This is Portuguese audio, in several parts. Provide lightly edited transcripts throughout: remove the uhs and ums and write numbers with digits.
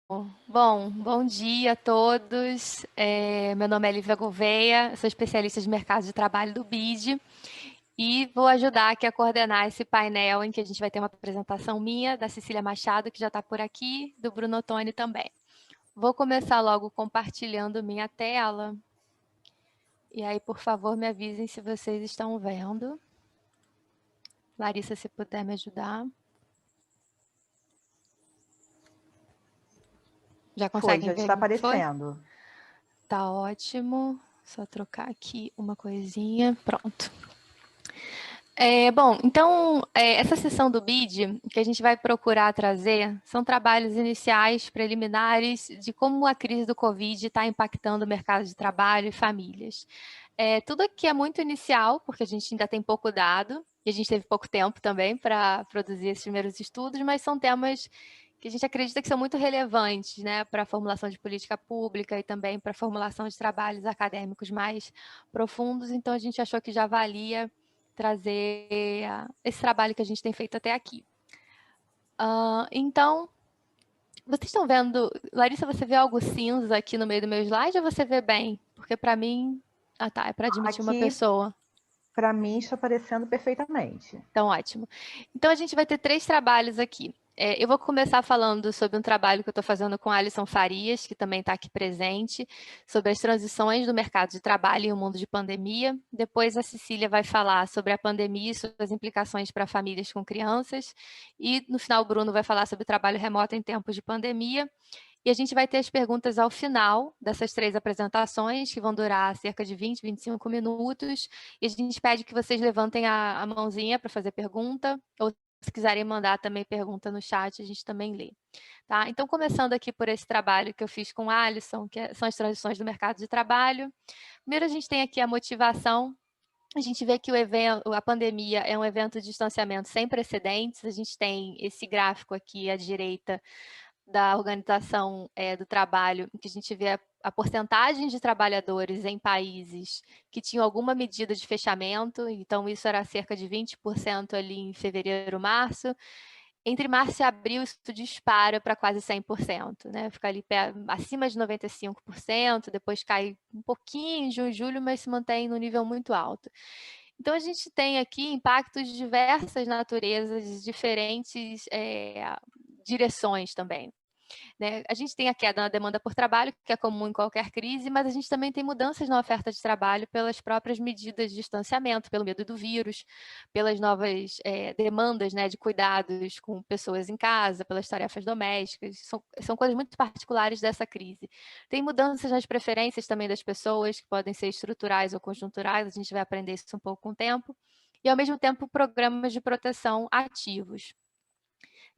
Bom dia a todos. Meu nome é Lívia Gouveia, sou especialista de mercado de trabalho do BID e vou ajudar aqui a coordenar esse painel em que a gente vai ter uma apresentação minha, da Cecília Machado, que já está por aqui, do Bruno Ottoni também. Vou começar logo compartilhando minha tela. E aí, por favor, me avisem se vocês estão vendo. Larissa, se puder me ajudar. Já Já conseguem está ver? Foi? aparecendo. Tá ótimo. Só trocar aqui uma coisinha. Pronto. Essa sessão do BID, que a gente vai procurar trazer, são trabalhos iniciais, preliminares, de como a crise do Covid está impactando o mercado de trabalho e famílias. Tudo aqui é muito inicial, porque a gente ainda tem pouco dado, e a gente teve pouco tempo também para produzir esses primeiros estudos, mas são temas que a gente acredita que são muito relevantes, né, para a formulação de política pública e também para a formulação de trabalhos acadêmicos mais profundos, então a gente achou que já valia trazer esse trabalho que a gente tem feito até aqui. Então, vocês estão vendo... Larissa, você vê algo cinza aqui no meio do meu slide ou você vê bem? Porque para mim... Ah, tá, é para admitir uma Aqui, pessoa. para mim, está aparecendo perfeitamente. Então, ótimo. Então, a gente vai ter 3 trabalhos aqui. Eu vou começar falando sobre um trabalho que eu estou fazendo com a Alisson Farias, que também está aqui presente, sobre as transições do mercado de trabalho em um mundo de pandemia. Depois, a Cecília vai falar sobre a pandemia e suas implicações para famílias com crianças. E, no final, o Bruno vai falar sobre o trabalho remoto em tempos de pandemia. E a gente vai ter as perguntas ao final dessas 3 apresentações, que vão durar cerca de 20, 25 minutos. E a gente pede que vocês levantem a mãozinha para fazer pergunta, ou se quiserem mandar também pergunta no chat, a gente também lê. Tá? Então, começando aqui por esse trabalho que eu fiz com a Alisson, que são as transições do mercado de trabalho. Primeiro, a gente tem aqui a motivação. A gente vê que a pandemia é um evento de distanciamento sem precedentes. A gente tem esse gráfico aqui à direita da Organização do Trabalho, em que a gente vê a porcentagem de trabalhadores em países que tinham alguma medida de fechamento, então isso era cerca de 20% ali em fevereiro, março. Entre março e abril, isso dispara para quase 100%, né? Fica ali acima de 95%, depois cai um pouquinho em junho e julho, mas se mantém no nível muito alto. Então, a gente tem aqui impactos de diversas naturezas, diferentes direções também. Né? A gente tem a queda na demanda por trabalho, que é comum em qualquer crise, mas a gente também tem mudanças na oferta de trabalho pelas próprias medidas de distanciamento, pelo medo do vírus, pelas novas demandas, né, de cuidados com pessoas em casa, pelas tarefas domésticas. São coisas muito particulares dessa crise. Tem mudanças nas preferências também das pessoas, que podem ser estruturais ou conjunturais, a gente vai aprender isso um pouco com o tempo. E, ao mesmo tempo, programas de proteção ativos.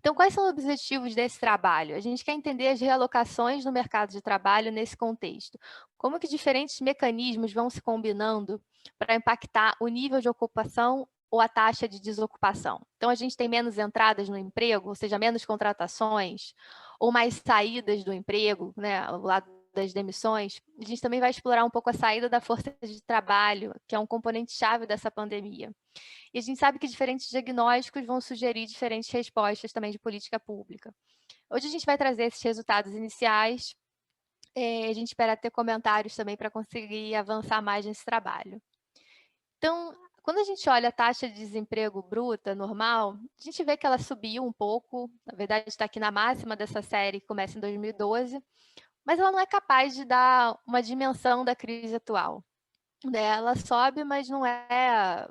Então, quais são os objetivos desse trabalho? A gente quer entender as realocações no mercado de trabalho nesse contexto. Como que diferentes mecanismos vão se combinando para impactar o nível de ocupação ou a taxa de desocupação. Então, a gente tem menos entradas no emprego, ou seja, menos contratações, ou mais saídas do emprego, né, o lado das demissões. A gente também vai explorar um pouco a saída da força de trabalho, que é um componente-chave dessa pandemia. E a gente sabe que diferentes diagnósticos vão sugerir diferentes respostas também de política pública. Hoje a gente vai trazer esses resultados iniciais. A gente espera ter comentários também para conseguir avançar mais nesse trabalho. Então, quando a gente olha a taxa de desemprego bruta normal, a gente vê que ela subiu um pouco, na verdade está aqui na máxima dessa série, que começa em 2012, mas ela não é capaz de dar uma dimensão da crise atual. Ela sobe, mas não é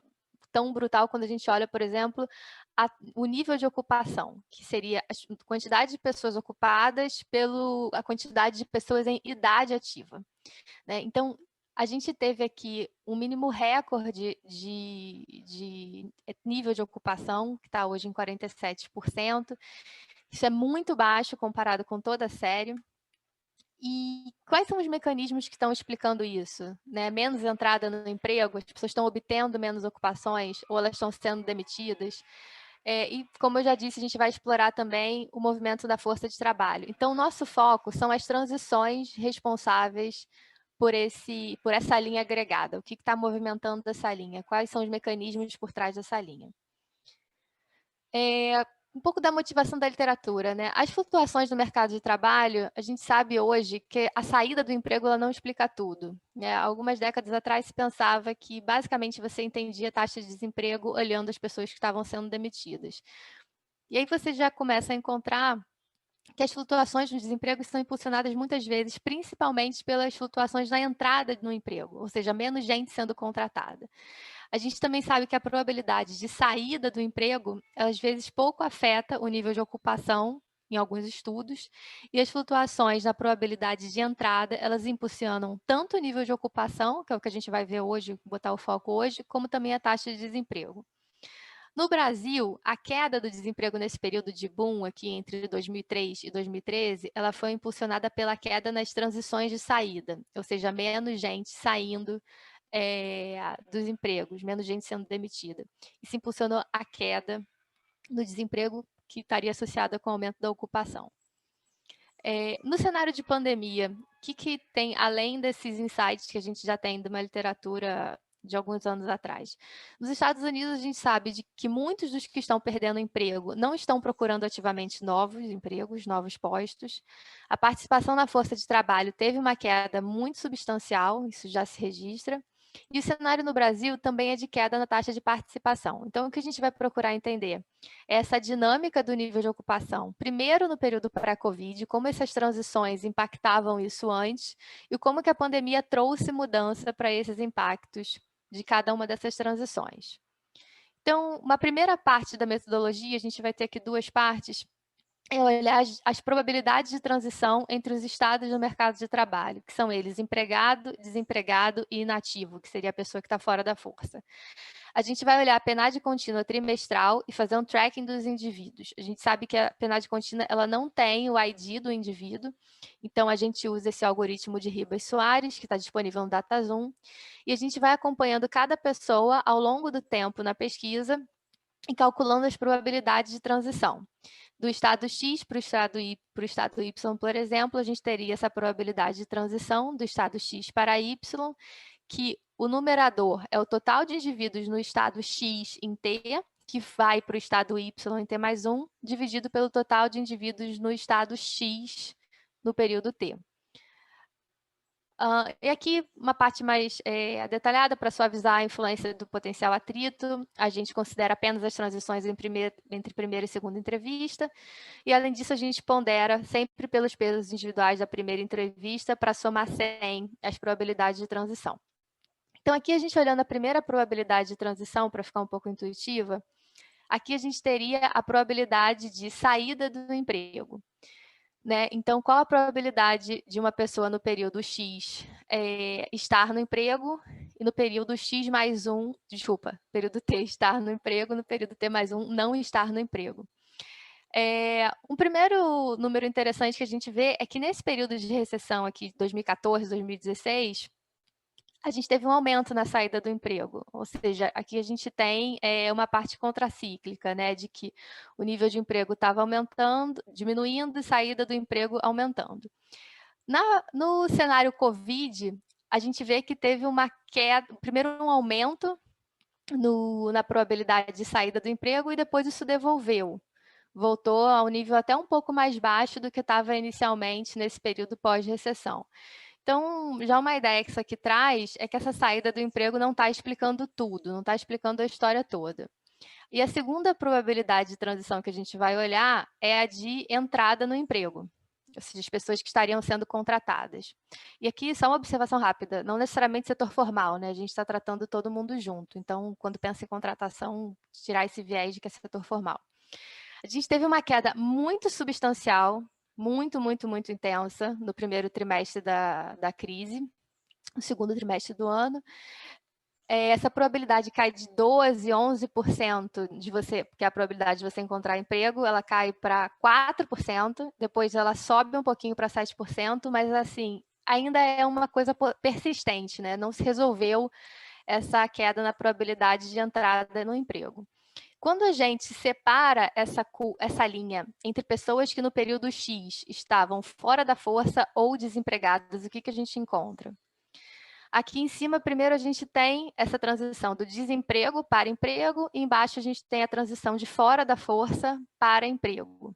tão brutal quando a gente olha, por exemplo, o nível de ocupação, que seria a quantidade de pessoas ocupadas a quantidade de pessoas em idade ativa. Né? Então, a gente teve aqui um mínimo recorde de nível de ocupação, que está hoje em 47%. Isso é muito baixo comparado com toda a série. E quais são os mecanismos que estão explicando isso? Né? Menos entrada no emprego, as pessoas estão obtendo menos ocupações ou elas estão sendo demitidas. E, como eu já disse, a gente vai explorar também o movimento da força de trabalho. Então, o nosso foco são as transições responsáveis por essa linha agregada. O que está movimentando essa linha? Quais são os mecanismos por trás dessa linha? Um pouco da motivação da literatura, né? As flutuações no mercado de trabalho, a gente sabe hoje que a saída do emprego ela não explica tudo, né? Algumas décadas atrás se pensava que basicamente você entendia a taxa de desemprego olhando as pessoas que estavam sendo demitidas. E aí você já começa a encontrar que as flutuações no desemprego são impulsionadas muitas vezes, principalmente pelas flutuações na entrada no emprego, ou seja, menos gente sendo contratada. A gente também sabe que a probabilidade de saída do emprego, às vezes pouco afeta o nível de ocupação, em alguns estudos, e as flutuações na probabilidade de entrada, elas impulsionam tanto o nível de ocupação, que é o que a gente vai ver hoje, botar o foco hoje, como também a taxa de desemprego. No Brasil, a queda do desemprego nesse período de boom aqui entre 2003 e 2013, ela foi impulsionada pela queda nas transições de saída, ou seja, menos gente saindo dos empregos, menos gente sendo demitida. Isso impulsionou a queda no desemprego que estaria associada com o aumento da ocupação. No cenário de pandemia, o que tem, além desses insights que a gente já tem de uma literatura de alguns anos atrás? Nos Estados Unidos, a gente sabe de que muitos dos que estão perdendo emprego não estão procurando ativamente novos empregos, novos postos. A participação na força de trabalho teve uma queda muito substancial, isso já se registra. E o cenário no Brasil também é de queda na taxa de participação. Então, o que a gente vai procurar entender é essa dinâmica do nível de ocupação, primeiro no período pré-Covid, como essas transições impactavam isso antes e como que a pandemia trouxe mudança para esses impactos de cada uma dessas transições. Então, uma primeira parte da metodologia, a gente vai ter aqui duas partes, é olhar as probabilidades de transição entre os estados do mercado de trabalho, que são eles empregado, desempregado e inativo, que seria a pessoa que está fora da força. A gente vai olhar a PNAD contínua trimestral e fazer um tracking dos indivíduos. A gente sabe que a PNAD contínua ela não tem o ID do indivíduo, então a gente usa esse algoritmo de Ribas-Soares, que está disponível no DataZoom, e a gente vai acompanhando cada pessoa ao longo do tempo na pesquisa e calculando as probabilidades de transição. Do estado X para o estado Y, por exemplo, a gente teria essa probabilidade de transição do estado X para Y, que o numerador é o total de indivíduos no estado X em T, que vai para o estado Y em T mais 1, dividido pelo total de indivíduos no estado X no período T. E aqui uma parte mais detalhada para suavizar a influência do potencial atrito. A gente considera apenas as transições entre primeira e segunda entrevista. E, além disso, a gente pondera sempre pelos pesos individuais da primeira entrevista para somar 100 as probabilidades de transição. Então, aqui a gente olhando a primeira probabilidade de transição, para ficar um pouco intuitiva, aqui a gente teria a probabilidade de saída do emprego. Né? Então, qual a probabilidade de uma pessoa no período X estar no emprego e no período X mais 1, período T estar no emprego, no período T mais 1 não estar no emprego? Um primeiro número interessante que a gente vê é que nesse período de recessão aqui, 2014, 2016, a gente teve um aumento na saída do emprego, ou seja, aqui a gente tem uma parte contracíclica, né, de que o nível de emprego estava aumentando, diminuindo e saída do emprego aumentando. No cenário Covid, a gente vê que teve uma queda, primeiro um aumento na probabilidade de saída do emprego e depois isso devolveu. Voltou a um nível até um pouco mais baixo do que estava inicialmente nesse período pós-recessão. Então, já uma ideia que isso aqui traz é que essa saída do emprego não está explicando tudo, não está explicando a história toda. E a segunda probabilidade de transição que a gente vai olhar é a de entrada no emprego, ou seja, as pessoas que estariam sendo contratadas. E aqui, só uma observação rápida, não necessariamente setor formal, né? A gente está tratando todo mundo junto. Então, quando pensa em contratação, tirar esse viés de que é setor formal. A gente teve uma queda muito substancial, muito intensa no primeiro trimestre da crise, no segundo trimestre do ano. Essa probabilidade cai de 12%, 11% de você, porque a probabilidade de você encontrar emprego, ela cai para 4%, depois ela sobe um pouquinho para 7%, mas assim, ainda é uma coisa persistente, né? Não se resolveu essa queda na probabilidade de entrada no emprego. Quando a gente separa essa linha entre pessoas que no período X estavam fora da força ou desempregadas, o que a gente encontra? Aqui em cima, primeiro a gente tem essa transição do desemprego para emprego, e embaixo a gente tem a transição de fora da força para emprego.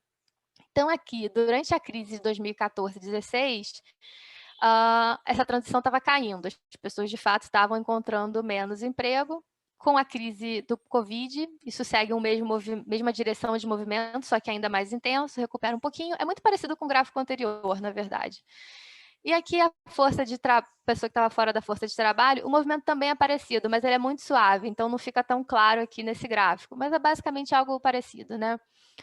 Então, aqui, durante a crise de 2014, 2016, essa transição estava caindo, as pessoas de fato estavam encontrando menos emprego. Com a crise do Covid, isso segue mesma direção de movimento, só que ainda mais intenso, recupera um pouquinho. É muito parecido com o gráfico anterior, na verdade. E aqui a pessoa que estava fora da força de trabalho, o movimento também é parecido, mas ele é muito suave, então não fica tão claro aqui nesse gráfico, mas é basicamente algo parecido, né?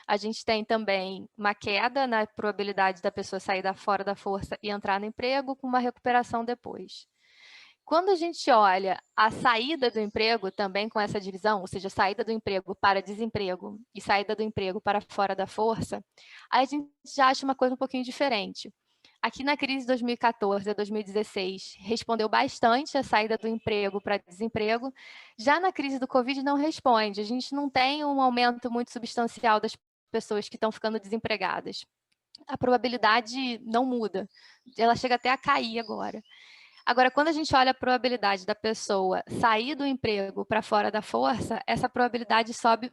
A gente tem também uma queda na probabilidade da pessoa sair fora da força e entrar no emprego, com uma recuperação depois. Quando a gente olha a saída do emprego, também com essa divisão, ou seja, saída do emprego para desemprego e saída do emprego para fora da força, aí a gente já acha uma coisa um pouquinho diferente. Aqui na crise de 2014 a 2016, respondeu bastante a saída do emprego para desemprego. Já na crise do Covid não responde. A gente não tem um aumento muito substancial das pessoas que estão ficando desempregadas. A probabilidade não muda. Ela chega até a cair agora. Agora, quando a gente olha a probabilidade da pessoa sair do emprego para fora da força, essa probabilidade sobe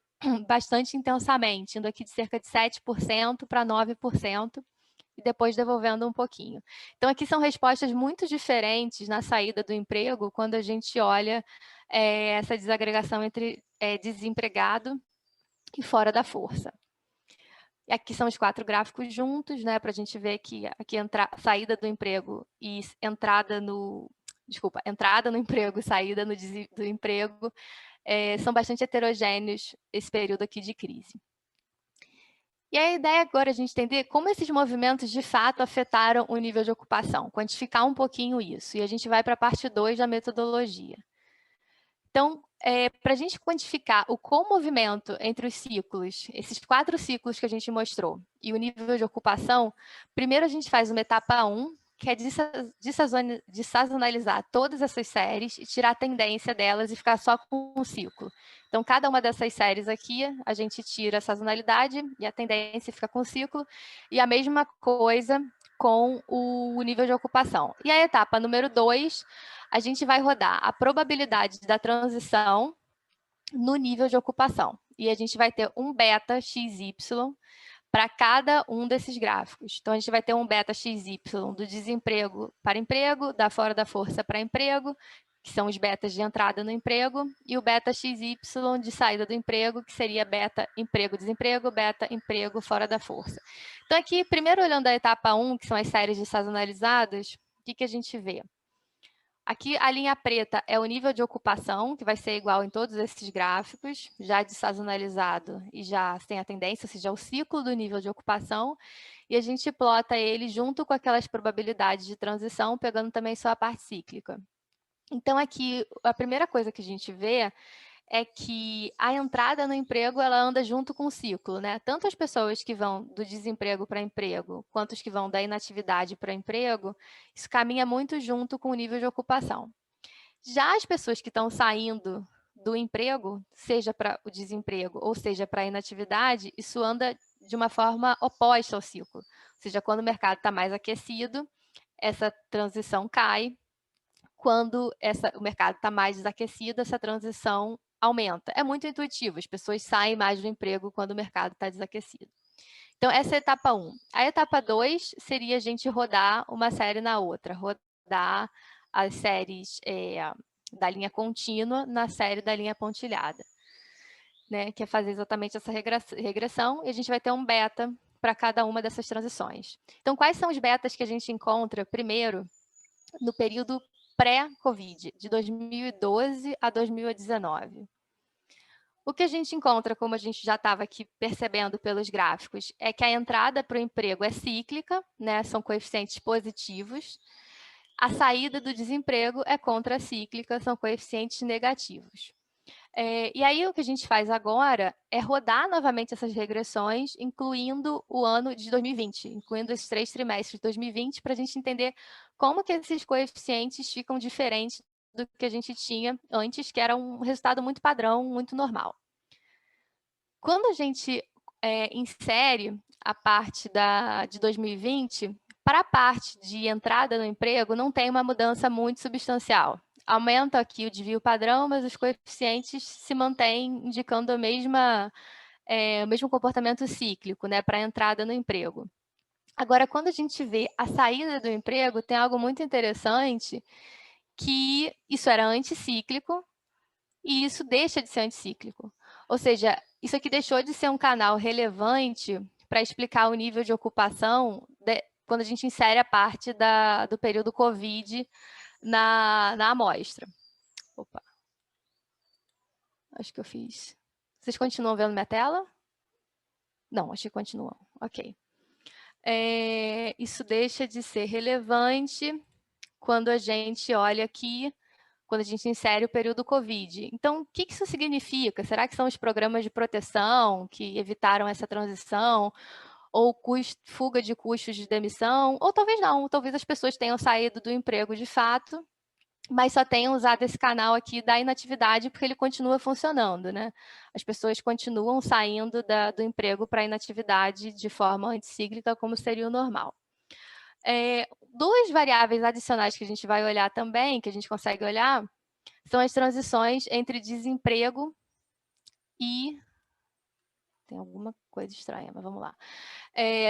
bastante intensamente, indo aqui de cerca de 7% para 9%, e depois devolvendo um pouquinho. Então, aqui são respostas muito diferentes na saída do emprego, quando a gente olha essa desagregação entre desempregado e fora da força. E aqui são os 4 gráficos juntos, né, para a gente ver que aqui saída do emprego e entrada no emprego e saída do emprego são bastante heterogêneos esse período aqui de crise. E a ideia agora é a gente entender como esses movimentos de fato afetaram o nível de ocupação, quantificar um pouquinho isso. E a gente vai para a parte 2 da metodologia. Então, para a gente quantificar o comovimento entre os ciclos, esses 4 ciclos que a gente mostrou, e o nível de ocupação, primeiro a gente faz uma etapa 1, que é de sazonalizar todas essas séries e tirar a tendência delas e ficar só com um ciclo. Então, cada uma dessas séries aqui, a gente tira a sazonalidade e a tendência fica com o ciclo, e a mesma coisa com o nível de ocupação. E a etapa número 2, a gente vai rodar a probabilidade da transição no nível de ocupação. E a gente vai ter um beta XY para cada um desses gráficos. Então, a gente vai ter um beta XY do desemprego para emprego, da fora da força para emprego, que são os betas de entrada no emprego, e o beta XY de saída do emprego, que seria beta emprego-desemprego, beta emprego fora da força. Então, aqui, primeiro olhando a etapa 1, que são as séries de sazonalizadas, o que a gente vê? Aqui, a linha preta é o nível de ocupação, que vai ser igual em todos esses gráficos, já desazonalizado e já sem a tendência, ou seja, o ciclo do nível de ocupação, e a gente plota ele junto com aquelas probabilidades de transição, pegando também só a parte cíclica. Então, aqui, a primeira coisa que a gente vê é que a entrada no emprego ela anda junto com o ciclo, né? Tanto as pessoas que vão do desemprego para emprego, quanto os que vão da inatividade para emprego, isso caminha muito junto com o nível de ocupação. Já as pessoas que estão saindo do emprego, seja para o desemprego ou seja para a inatividade, isso anda de uma forma oposta ao ciclo. Ou seja, quando o mercado está mais aquecido, essa transição cai. Quando o mercado está mais desaquecido, essa transição aumenta. É muito intuitivo, as pessoas saem mais do emprego quando o mercado está desaquecido. Então, essa é a etapa 1. A etapa 2 seria a gente rodar uma série na outra, rodar as séries da linha contínua na série da linha pontilhada, né? Que é fazer exatamente essa regressão, e a gente vai ter um beta para cada uma dessas transições. Então, quais são os betas que a gente encontra, primeiro, no período pré-Covid, de 2012 a 2019. O que a gente encontra, como a gente já estava aqui percebendo pelos gráficos, é que a entrada para o emprego é cíclica, né? São coeficientes positivos. A saída do desemprego é contracíclica, são coeficientes negativos. E aí o que a gente faz agora é rodar novamente essas regressões, incluindo o ano de 2020, incluindo esses 3 trimestres de 2020, para a gente entender como que esses coeficientes ficam diferentes do que a gente tinha antes, que era um resultado muito padrão, muito normal. Quando a gente insere a parte de 2020, Para a parte de entrada no emprego, não tem uma mudança muito substancial. Aumenta aqui o desvio padrão, mas os coeficientes se mantêm indicando o mesmo comportamento cíclico, né, para a entrada no emprego. Agora, quando a gente vê a saída do emprego, tem algo muito interessante, que isso era anticíclico e isso deixa de ser anticíclico. Ou seja, isso aqui deixou de ser um canal relevante para explicar o nível de ocupação quando a gente insere a parte do período Covid na amostra. Opa. Acho que eu fiz. Vocês continuam vendo minha tela? Não, acho que continuam. Ok. Isso deixa de ser relevante quando a gente olha aqui, quando a gente insere o período Covid. Então, o que isso significa? Será que são os programas de proteção que evitaram essa transição? Ou fuga de custos de demissão? Ou talvez não, talvez as pessoas tenham saído do emprego de fato, mas só tenham usado esse canal aqui da inatividade porque ele continua funcionando, né? As pessoas continuam saindo do emprego para a inatividade de forma anticíclica, como seria o normal. Duas variáveis adicionais que a gente vai olhar também, que a gente consegue olhar, são as transições entre desemprego e... Tem alguma coisa estranha, mas vamos lá.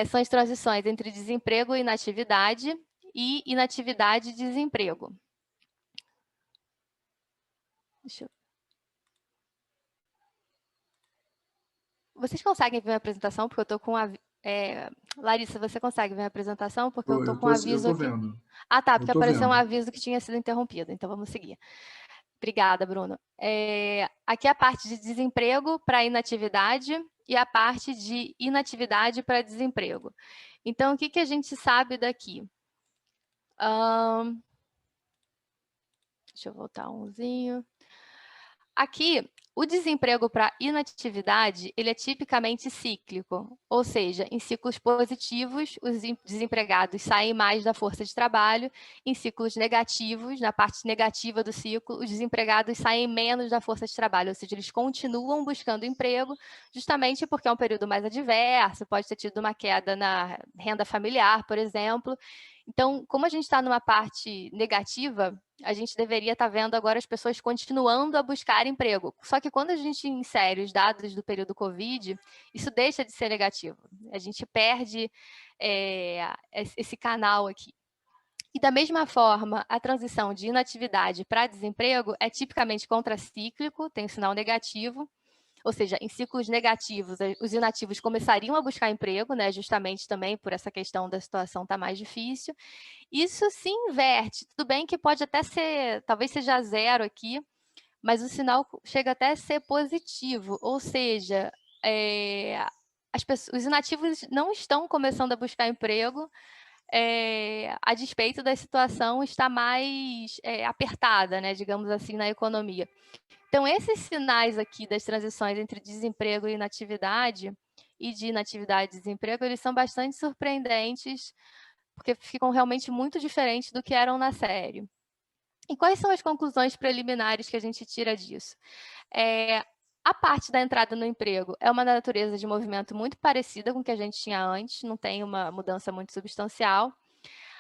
São as transições entre desemprego e inatividade e desemprego. Deixa eu... Vocês conseguem ver a apresentação? Porque eu estou com a... Larissa, você consegue ver a apresentação? Porque eu estou com um aviso aqui. Vendo. Ah, tá, porque apareceu um aviso que tinha sido interrompido. Então, vamos seguir. Obrigada, Bruno. Aqui é a parte de desemprego para inatividade e a parte de inatividade para desemprego. Então, o que a gente sabe daqui? Deixa eu voltar umzinho. Aqui, o desemprego para inatividade, ele é tipicamente cíclico, ou seja, em ciclos positivos, os desempregados saem mais da força de trabalho, em ciclos negativos, na parte negativa do ciclo, os desempregados saem menos da força de trabalho, ou seja, eles continuam buscando emprego, justamente porque é um período mais adverso, pode ter tido uma queda na renda familiar, por exemplo. Então, como a gente está numa parte negativa, a gente deveria estar vendo agora as pessoas continuando a buscar emprego. Só que quando a gente insere os dados do período Covid, isso deixa de ser negativo. A gente perde esse canal aqui. E da mesma forma, a transição de inatividade para desemprego é tipicamente contracíclico, tem um sinal negativo. Ou seja, em ciclos negativos, os inativos começariam a buscar emprego, né, justamente também por essa questão da situação estar mais difícil. Isso se inverte, tudo bem que pode até ser, talvez seja zero aqui, mas o sinal chega até a ser positivo, ou seja, os inativos não estão começando a buscar emprego, a despeito da situação estar mais apertada, né, digamos assim, na economia. Então, esses sinais aqui das transições entre desemprego e inatividade, e de inatividade e desemprego, eles são bastante surpreendentes, porque ficam realmente muito diferentes do que eram na série. E quais são as conclusões preliminares que a gente tira disso? A parte da entrada no emprego é uma natureza de movimento muito parecida com o que a gente tinha antes, não tem uma mudança muito substancial.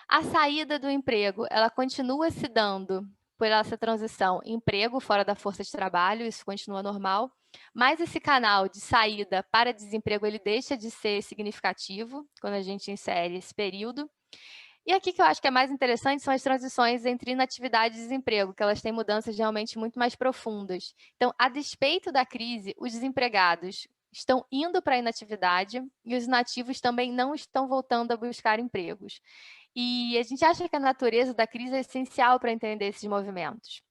A saída do emprego, ela continua se dando por essa transição emprego fora da força de trabalho, isso continua normal, mas esse canal de saída para desemprego, ele deixa de ser significativo quando a gente insere esse período. E aqui que eu acho que é mais interessante são as transições entre inatividade e desemprego, que elas têm mudanças realmente muito mais profundas. Então, a despeito da crise, os desempregados estão indo para a inatividade e os inativos também não estão voltando a buscar empregos. E a gente acha que a natureza da crise é essencial para entender esses movimentos.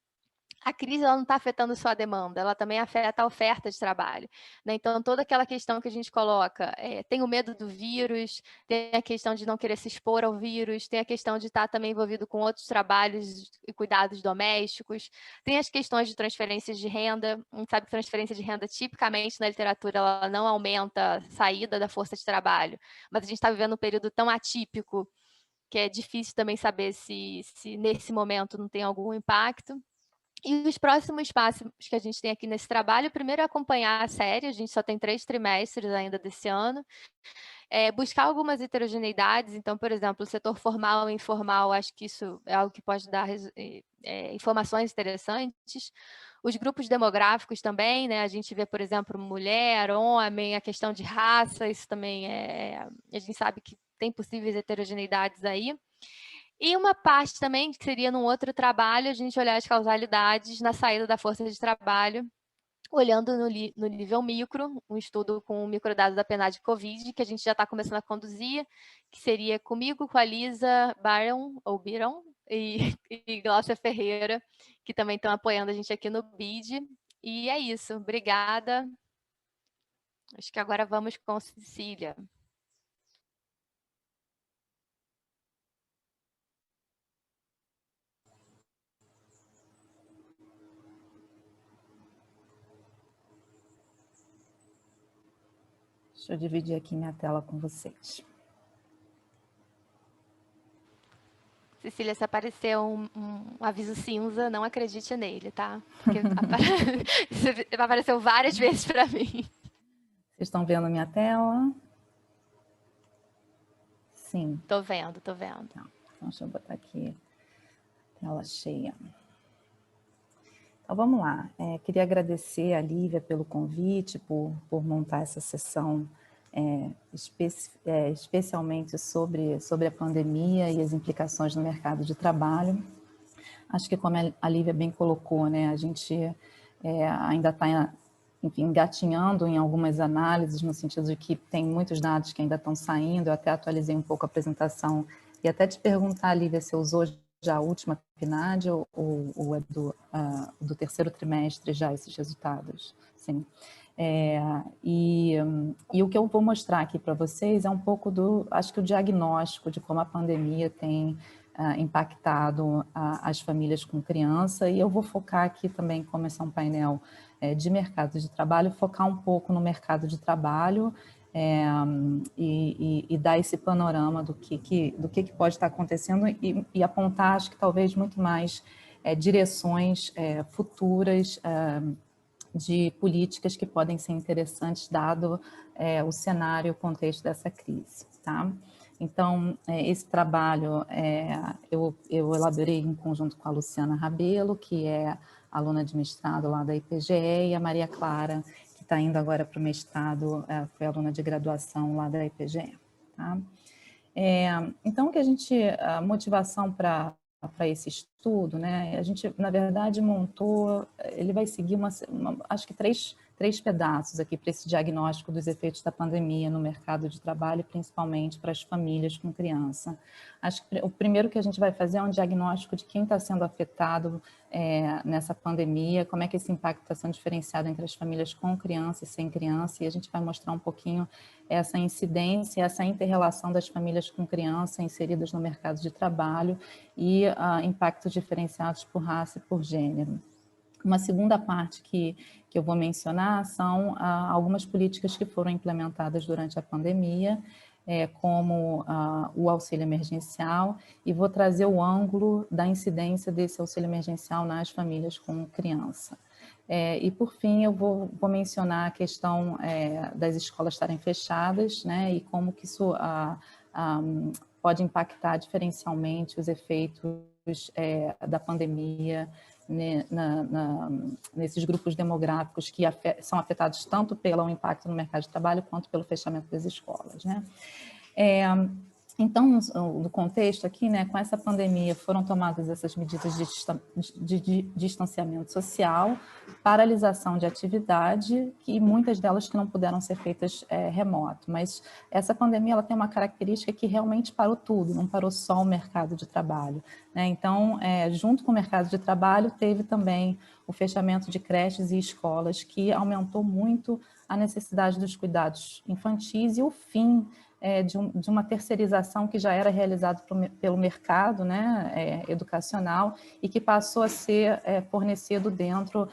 A crise ela não está afetando só a demanda, ela também afeta a oferta de trabalho, né? Então, toda aquela questão que a gente coloca, tem o medo do vírus, tem a questão de não querer se expor ao vírus, tem a questão de estar também envolvido com outros trabalhos e cuidados domésticos, tem as questões de transferências de renda. A gente sabe que transferência de renda, tipicamente, na literatura, ela não aumenta a saída da força de trabalho, mas a gente está vivendo um período tão atípico que é difícil também saber se nesse momento não tem algum impacto. E os próximos passos que a gente tem aqui nesse trabalho, primeiro é acompanhar a série, a gente só tem 3 trimestres ainda desse ano, buscar algumas heterogeneidades, então, por exemplo, o setor formal e informal, acho que isso é algo que pode dar informações interessantes. Os grupos demográficos também, né, a gente vê, por exemplo, mulher, homem, a questão de raça, isso também a gente sabe que tem possíveis heterogeneidades aí. E uma parte também, que seria num outro trabalho, a gente olhar as causalidades na saída da força de trabalho, olhando no nível micro, um estudo com microdados da PNAD Covid, que a gente já está começando a conduzir, que seria comigo, com a Lisa Byron, ou Byron, e Glaucia Ferreira, que também estão apoiando a gente aqui no BID. E é isso, obrigada. Acho que agora vamos com Cecília. Deixa eu dividir aqui minha tela com vocês. Cecília, se aparecer um aviso cinza, não acredite nele, tá? Porque apareceu várias vezes para mim. Vocês estão vendo minha tela? Sim. Tô vendo, tô vendo. Tá. Então, deixa eu botar aqui tela cheia. Então, vamos lá. Queria agradecer a Lívia pelo convite, por montar essa sessão especialmente sobre a pandemia e as implicações no mercado de trabalho. Acho que, como a Lívia bem colocou, né, a gente ainda está, enfim, engatinhando em algumas análises, no sentido de que tem muitos dados que ainda estão saindo. Eu até atualizei um pouco a apresentação e até te perguntar, Lívia, se usou já a última PNAD ou é do terceiro trimestre já esses resultados? Sim. E o que eu vou mostrar aqui para vocês é um pouco acho que o diagnóstico de como a pandemia tem impactado as famílias com criança, e eu vou focar aqui também, como esse é um painel de mercado de trabalho, focar um pouco no mercado de trabalho e dar esse panorama do que pode estar acontecendo e apontar, acho que talvez muito mais direções futuras de políticas que podem ser interessantes dado o cenário e o contexto dessa crise, tá? Então, esse trabalho eu elaborei em conjunto com a Luciana Rabelo, que é aluna de mestrado lá da IPGE, e a Maria Clara, que está indo agora para o mestrado, foi aluna de graduação lá da IPGE, tá? Então, a motivação para esse estudo, né? A gente, na verdade, montou, ele vai seguir acho que três pedaços aqui para esse diagnóstico dos efeitos da pandemia no mercado de trabalho, principalmente para as famílias com criança. Acho que o primeiro que a gente vai fazer é um diagnóstico de quem está sendo afetado nessa pandemia, como é que esse impacto está sendo diferenciado entre as famílias com criança e sem criança, e a gente vai mostrar um pouquinho essa incidência, essa inter-relação das famílias com criança inseridas no mercado de trabalho e impactos diferenciados por raça e por gênero. Uma segunda parte que eu vou mencionar são algumas políticas que foram implementadas durante a pandemia, como o auxílio emergencial, e vou trazer o ângulo da incidência desse auxílio emergencial nas famílias com criança. E, por fim, eu vou mencionar a questão das escolas estarem fechadas, né, e como que isso pode impactar diferencialmente os efeitos da pandemia nesses grupos demográficos que são afetados tanto pelo impacto no mercado de trabalho quanto pelo fechamento das escolas, né? Então, no contexto aqui, né, com essa pandemia, foram tomadas essas medidas de distanciamento social, paralisação de atividade, e muitas delas que não puderam ser feitas remoto. Mas essa pandemia ela tem uma característica que realmente parou tudo, não parou só o mercado de trabalho, né? Então, junto com o mercado de trabalho, teve também o fechamento de creches e escolas, que aumentou muito a necessidade dos cuidados infantis e o fim de uma terceirização que já era realizada pelo mercado, né, educacional, e que passou a ser fornecido dentro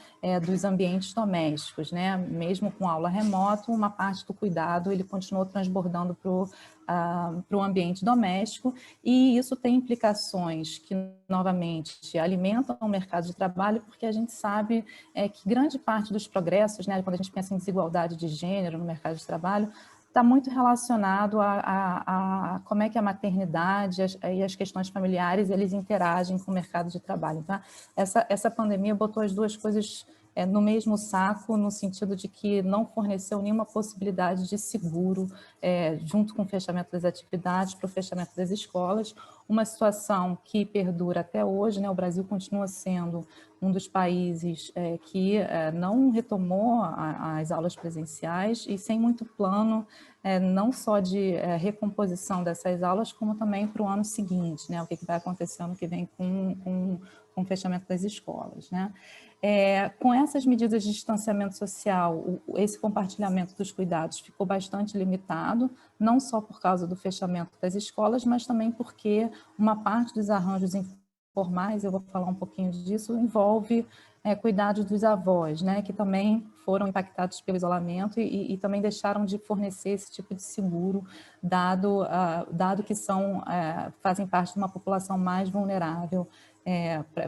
dos ambientes domésticos, né? Mesmo com aula remota, uma parte do cuidado ele continuou transbordando para o ambiente doméstico, e isso tem implicações que, novamente, alimentam o mercado de trabalho, porque a gente sabe que grande parte dos progressos, né, quando a gente pensa em desigualdade de gênero no mercado de trabalho, está muito relacionado a como é que a maternidade e as questões familiares eles interagem com o mercado de trabalho. Tá? Essa pandemia botou as duas coisas no mesmo saco, no sentido de que não forneceu nenhuma possibilidade de seguro junto com o fechamento das atividades, para o fechamento das escolas, uma situação que perdura até hoje, né? O Brasil continua sendo um dos países que não retomou as aulas presenciais e sem muito plano, não só de recomposição dessas aulas, como também para o ano seguinte, né? O que vai acontecer ano que vem com o fechamento das escolas, né? Com essas medidas de distanciamento social, esse compartilhamento dos cuidados ficou bastante limitado, não só por causa do fechamento das escolas, mas também porque uma parte dos arranjos informais, eu vou falar um pouquinho disso, envolve cuidados dos avós, né, que também foram impactados pelo isolamento e também deixaram de fornecer esse tipo de seguro, dado que fazem parte de uma população mais vulnerável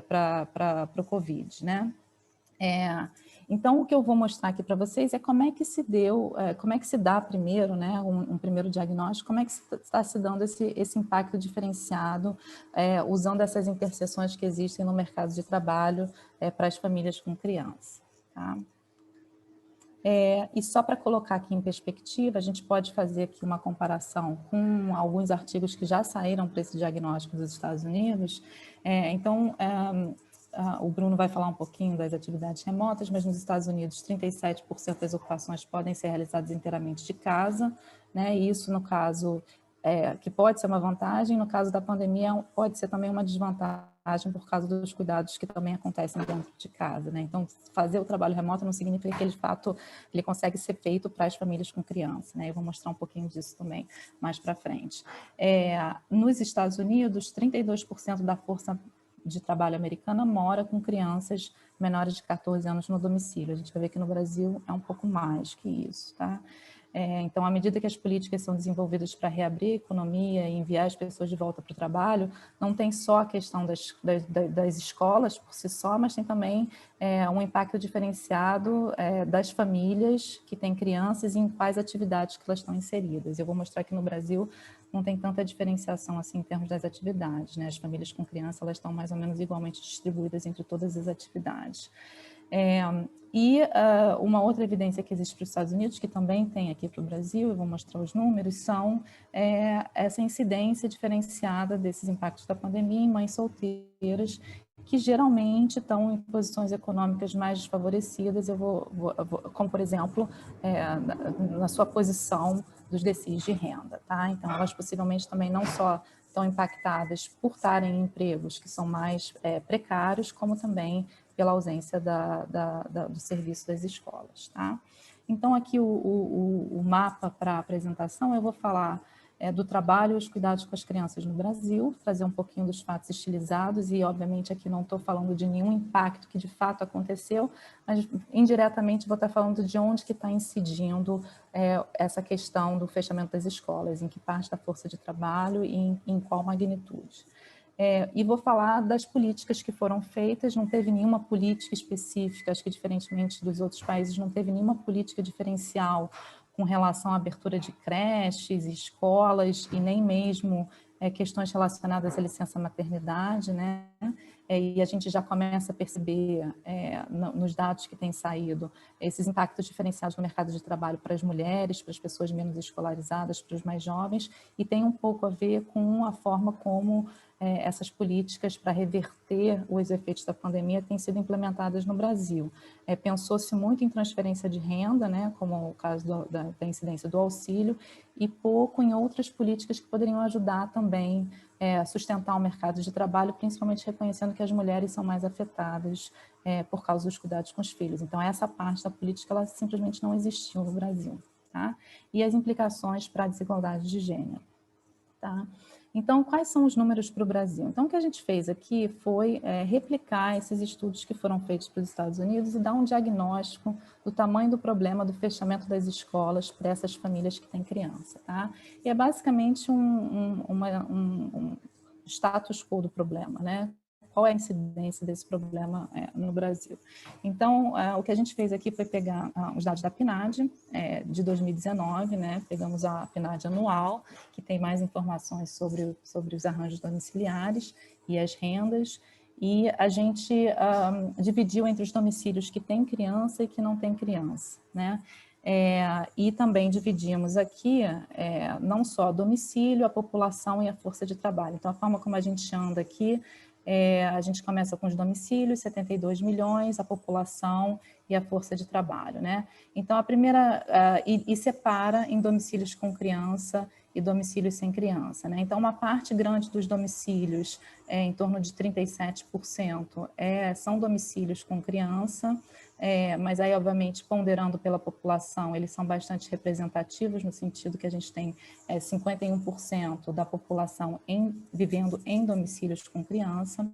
para o Covid, né? Então, o que eu vou mostrar aqui para vocês é como é que se deu, como é que se dá primeiro, né, um primeiro diagnóstico, como é que está se dando esse impacto diferenciado, usando essas interseções que existem no mercado de trabalho para as famílias com criança. Tá? E só para colocar aqui em perspectiva, a gente pode fazer aqui uma comparação com alguns artigos que já saíram para esse diagnóstico dos Estados Unidos. Então, o Bruno vai falar um pouquinho das atividades remotas, mas nos Estados Unidos 37% das ocupações podem ser realizadas inteiramente de casa, né? E isso, no caso, que pode ser uma vantagem, no caso da pandemia pode ser também uma desvantagem por causa dos cuidados que também acontecem dentro de casa, né? Então, fazer o trabalho remoto não significa que ele, de fato, ele consegue ser feito para as famílias com criança, né? Eu vou mostrar um pouquinho disso também mais para frente. Nos Estados Unidos, 32% da força de trabalho americana mora com crianças menores de 14 anos no domicílio. A gente vai ver que no Brasil é um pouco mais que isso, tá? Então, à medida que as políticas são desenvolvidas para reabrir a economia e enviar as pessoas de volta para o trabalho, não tem só a questão das escolas por si só, mas tem também um impacto diferenciado das famílias que têm crianças e em quais atividades que elas estão inseridas. Eu vou mostrar que no Brasil não tem tanta diferenciação assim em termos das atividades, né? As famílias com criança, elas estão mais ou menos igualmente distribuídas entre todas as atividades. Uma outra evidência que existe para os Estados Unidos, que também tem aqui para o Brasil, eu vou mostrar os números, são essa incidência diferenciada desses impactos da pandemia em mães solteiras, que geralmente estão em posições econômicas mais desfavorecidas, como por exemplo, na sua posição dos decís de renda, tá? Então, elas possivelmente também não só estão impactadas por estarem em empregos que são mais precários, como também pela ausência do serviço das escolas, tá? Então, aqui o mapa para a apresentação, eu vou falar do trabalho e os cuidados com as crianças no Brasil, trazer um pouquinho dos fatos estilizados e, obviamente, aqui não estou falando de nenhum impacto que de fato aconteceu, mas indiretamente vou estar falando de onde que está incidindo essa questão do fechamento das escolas, em que parte da força de trabalho e em qual magnitude. E vou falar das políticas que foram feitas, não teve nenhuma política específica, acho que diferentemente dos outros países, não teve nenhuma política diferencial com relação à abertura de creches, escolas e nem mesmo questões relacionadas à licença maternidade, né? E a gente já começa a perceber nos dados que têm saído esses impactos diferenciados no mercado de trabalho para as mulheres, para as pessoas menos escolarizadas, para os mais jovens, e tem um pouco a ver com a forma como essas políticas para reverter os efeitos da pandemia têm sido implementadas no Brasil. Pensou-se muito em transferência de renda, né, como o caso da incidência do auxílio, e pouco em outras políticas que poderiam ajudar também a sustentar o mercado de trabalho, principalmente reconhecendo que as mulheres são mais afetadas por causa dos cuidados com os filhos. Então, essa parte da política, ela simplesmente não existiu no Brasil. tá? E as implicações para a desigualdade de gênero, tá? Então, quais são os números para o Brasil? Então, o que a gente fez aqui foi replicar esses estudos que foram feitos para os Estados Unidos e dar um diagnóstico do tamanho do problema do fechamento das escolas para essas famílias que têm criança, tá? E é basicamente um status quo do problema, né? Qual é a incidência desse problema no Brasil? Então, o que a gente fez aqui foi pegar os dados da PNAD de 2019, né? Pegamos a PNAD anual, que tem mais informações sobre os arranjos domiciliares e as rendas, e a gente dividiu entre os domicílios que têm criança e que não têm criança, né? E também dividimos aqui não só domicílio, a população e a força de trabalho. Então, a forma como a gente anda aqui, a gente começa com os domicílios, 72 milhões, a população e a força de trabalho, né? Então, a primeira, e separa em domicílios com criança e domicílios sem criança, né? Então, uma parte grande dos domicílios, em torno de 37%, são domicílios com criança, mas aí, obviamente, ponderando pela população, eles são bastante representativos, no sentido que a gente tem 51% da população vivendo em domicílios com criança.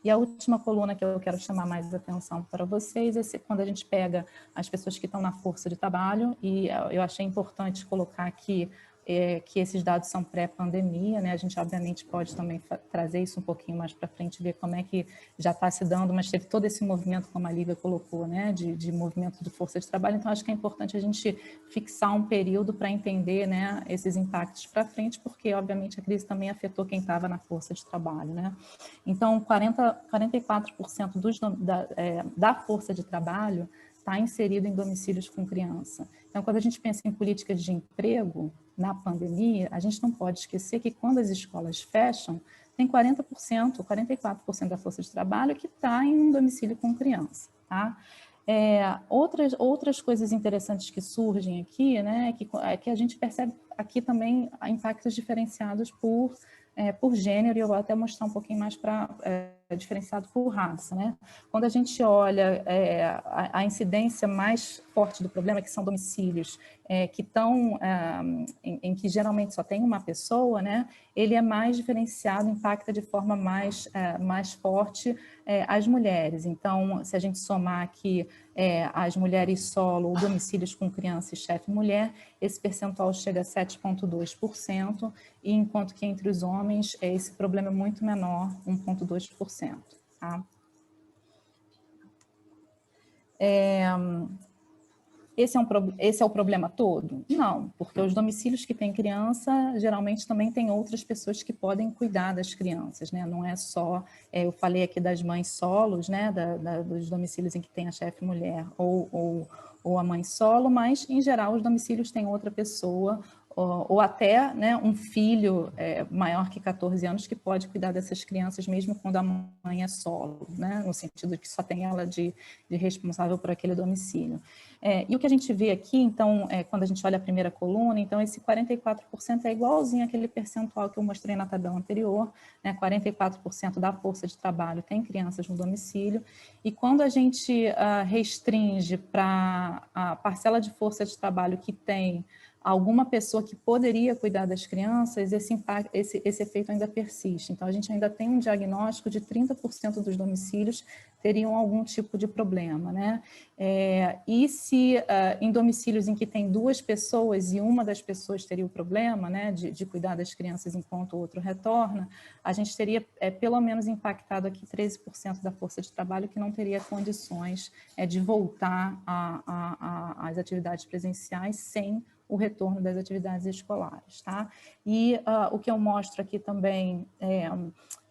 E a última coluna que eu quero chamar mais atenção para vocês é quando a gente pega as pessoas que estão na força de trabalho, e eu achei importante colocar aqui que esses dados são pré-pandemia, né? A gente obviamente pode também trazer isso um pouquinho mais para frente, ver como é que já está se dando, mas teve todo esse movimento, como a Lívia colocou, né? De movimento de força de trabalho. Então, acho que é importante a gente fixar um período para entender, né, esses impactos para frente, porque obviamente a crise também afetou quem estava na força de trabalho, né? Então, 44% da força de trabalho está inserido em domicílios com criança. Então, quando a gente pensa em políticas de emprego na pandemia, a gente não pode esquecer que quando as escolas fecham, tem 40%, 44% da força de trabalho que está em um domicílio com criança, tá? Outras coisas interessantes que surgem aqui, né, que a gente percebe aqui também impactos diferenciados por gênero, e eu vou até mostrar um pouquinho mais diferenciado por raça, né? Quando a gente olha a incidência mais forte do problema, que são domicílios que estão em que geralmente só tem uma pessoa, né? Ele é mais diferenciado, impacta de forma mais forte as mulheres. Então, se a gente somar aqui as mulheres solo, ou domicílios com criança e chefe mulher, esse percentual chega a 7,2%, e enquanto que entre os homens esse problema é muito menor, 1,2%. Tá? Esse é o problema todo? Não, porque os domicílios que têm criança, geralmente também tem outras pessoas que podem cuidar das crianças, né? Não é só, eu falei aqui das mães solos, né? Dos domicílios em que tem a chefe mulher ou a mãe solo, mas, em geral, os domicílios têm outra pessoa, ou até, né, um filho maior que 14 anos que pode cuidar dessas crianças, mesmo quando a mãe é solo, né? No sentido de que só tem ela de responsável por aquele domicílio. E o que a gente vê aqui, então, quando a gente olha a primeira coluna, então esse 44% é igualzinho àquele percentual que eu mostrei na tabela anterior, né? 44% da força de trabalho tem crianças no domicílio, e quando a gente restringe para a parcela de força de trabalho que tem alguma pessoa que poderia cuidar das crianças, esse efeito ainda persiste. Então, a gente ainda tem um diagnóstico de 30% dos domicílios teriam algum tipo de problema, né? E se em domicílios em que tem duas pessoas e uma das pessoas teria o problema, né, de cuidar das crianças enquanto o outro retorna, a gente teria pelo menos impactado aqui 13% da força de trabalho que não teria condições de voltar às atividades presenciais sem o retorno das atividades escolares, tá? E o que eu mostro aqui também é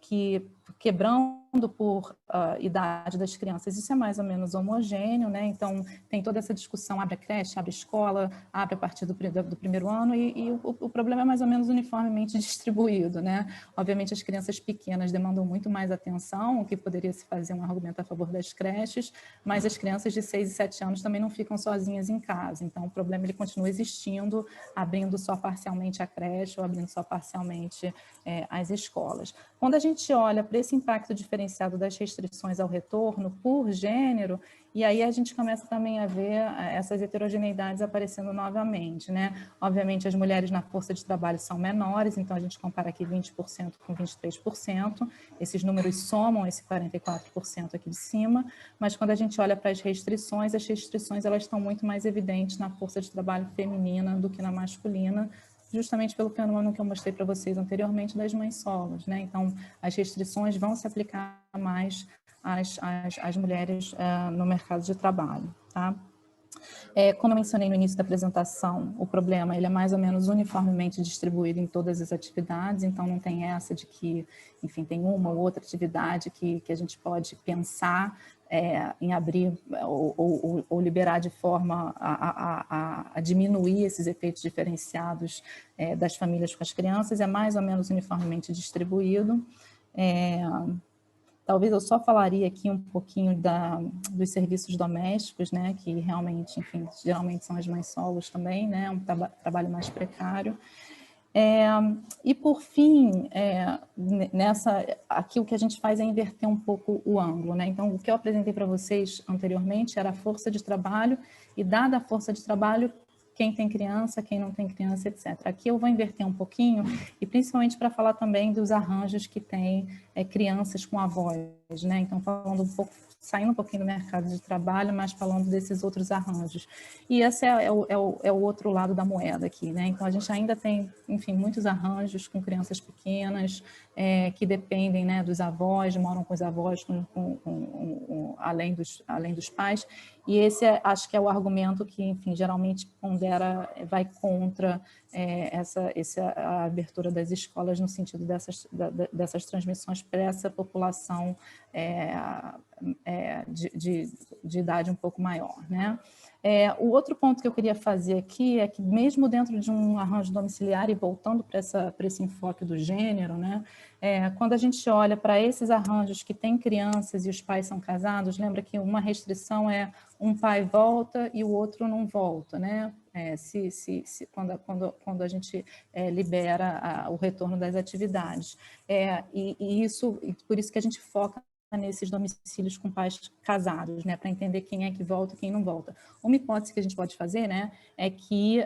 que, quebrando por idade das crianças, isso é mais ou menos homogêneo, né? Então, tem toda essa discussão, abre a creche, abre a escola, abre a partir do primeiro ano, e o problema é mais ou menos uniformemente distribuído, né? Obviamente, as crianças pequenas demandam muito mais atenção, o que poderia se fazer um argumento a favor das creches, mas as crianças de 6 e 7 anos também não ficam sozinhas em casa, então o problema ele continua existindo, abrindo só parcialmente a creche ou abrindo só parcialmente as escolas. Quando a gente olha para esse impacto diferenciado diferenciado das restrições ao retorno por gênero, e aí a gente começa também a ver essas heterogeneidades aparecendo novamente, né? Obviamente, as mulheres na força de trabalho são menores, então a gente compara aqui 20% com 23%, esses números somam esse 44% aqui de cima, mas quando a gente olha para as restrições elas estão muito mais evidentes na força de trabalho feminina do que na masculina, justamente pelo fenômeno que eu mostrei para vocês anteriormente das mães solos, né? Então, as restrições vão se aplicar mais às mulheres no mercado de trabalho, tá? Como eu mencionei no início da apresentação, o problema ele é mais ou menos uniformemente distribuído em todas as atividades, então não tem essa de que, enfim, tem uma ou outra atividade que a gente pode pensar em abrir ou liberar de forma a diminuir esses efeitos diferenciados das famílias com as crianças, é mais ou menos uniformemente distribuído. Talvez eu só falaria aqui um pouquinho dos serviços domésticos, né, que realmente, enfim, geralmente são as mães solos também, né, um trabalho mais precário. E por fim, aqui o que a gente faz é inverter um pouco o ângulo, né? Então, o que eu apresentei para vocês anteriormente era a força de trabalho, e dada a força de trabalho, quem tem criança, quem não tem criança, etc. Aqui eu vou inverter um pouquinho, e principalmente para falar também dos arranjos que tem crianças com avós, né? Então, falando um pouco, saindo um pouquinho do mercado de trabalho, mas falando desses outros arranjos. E esse é o outro lado da moeda aqui, né? Então, a gente ainda tem, enfim, muitos arranjos com crianças pequenas, que dependem, né, dos avós, moram com os avós além dos pais, e esse acho que é o argumento que, enfim, geralmente vai contra a abertura das escolas no sentido dessas transmissões para essa população de idade um pouco maior, né? O outro ponto que eu queria fazer aqui é que mesmo dentro de um arranjo domiciliar e voltando para esse enfoque do gênero, né? Quando a gente olha para esses arranjos que têm crianças e os pais são casados, lembra que uma restrição é um pai volta e o outro não volta, né? Quando a gente libera o retorno das atividades. Por isso que a gente foca nesses domicílios com pais casados, né, para entender quem é que volta e quem não volta. Uma hipótese que a gente pode fazer, né, é que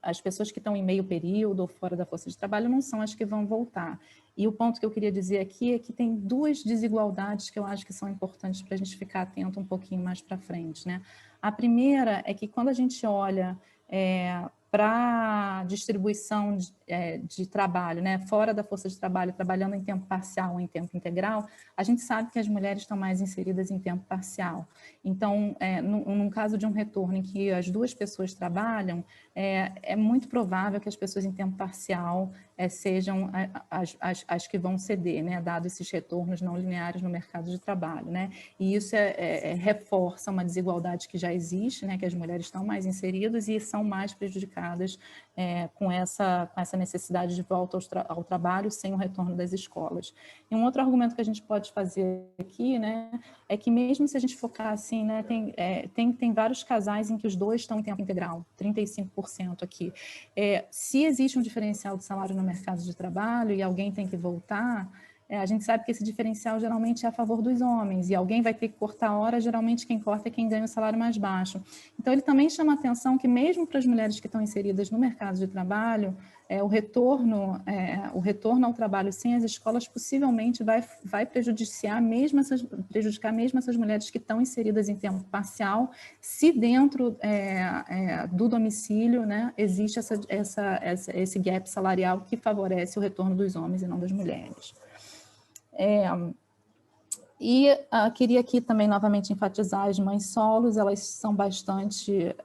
as pessoas que estão em meio período ou fora da força de trabalho não são as que vão voltar. E o ponto que eu queria dizer aqui é que tem duas desigualdades que eu acho que são importantes para a gente ficar atento um pouquinho mais para frente, né? A primeira é que quando a gente olha para a distribuição de trabalho, né, fora da força de trabalho, trabalhando em tempo parcial ou em tempo integral, a gente sabe que as mulheres estão mais inseridas em tempo parcial. Então, num caso de um retorno em que as duas pessoas trabalham, é muito provável que as pessoas em tempo parcial sejam as que vão ceder, né, dado esses retornos não lineares no mercado de trabalho, né? E isso reforça uma desigualdade que já existe, né, que as mulheres estão mais inseridas e são mais prejudicadas com essa necessidade de volta ao trabalho sem o retorno das escolas. E um outro argumento que a gente pode fazer aqui, né, é que mesmo se a gente focar assim, né, tem vários casais em que os dois estão em tempo integral, 35% aqui. Se existe um diferencial de salário no mercado de trabalho e alguém tem que voltar, a gente sabe que esse diferencial geralmente é a favor dos homens, e alguém vai ter que cortar a hora, geralmente quem corta é quem ganha o salário mais baixo. Então, ele também chama a atenção que mesmo para as mulheres que estão inseridas no mercado de trabalho, o retorno ao trabalho sem as escolas possivelmente vai prejudicar mesmo essas mulheres que estão inseridas em tempo parcial, se dentro do domicílio, né, existe esse gap salarial que favorece o retorno dos homens e não das mulheres. Queria aqui também novamente enfatizar as mães solos, elas são bastante,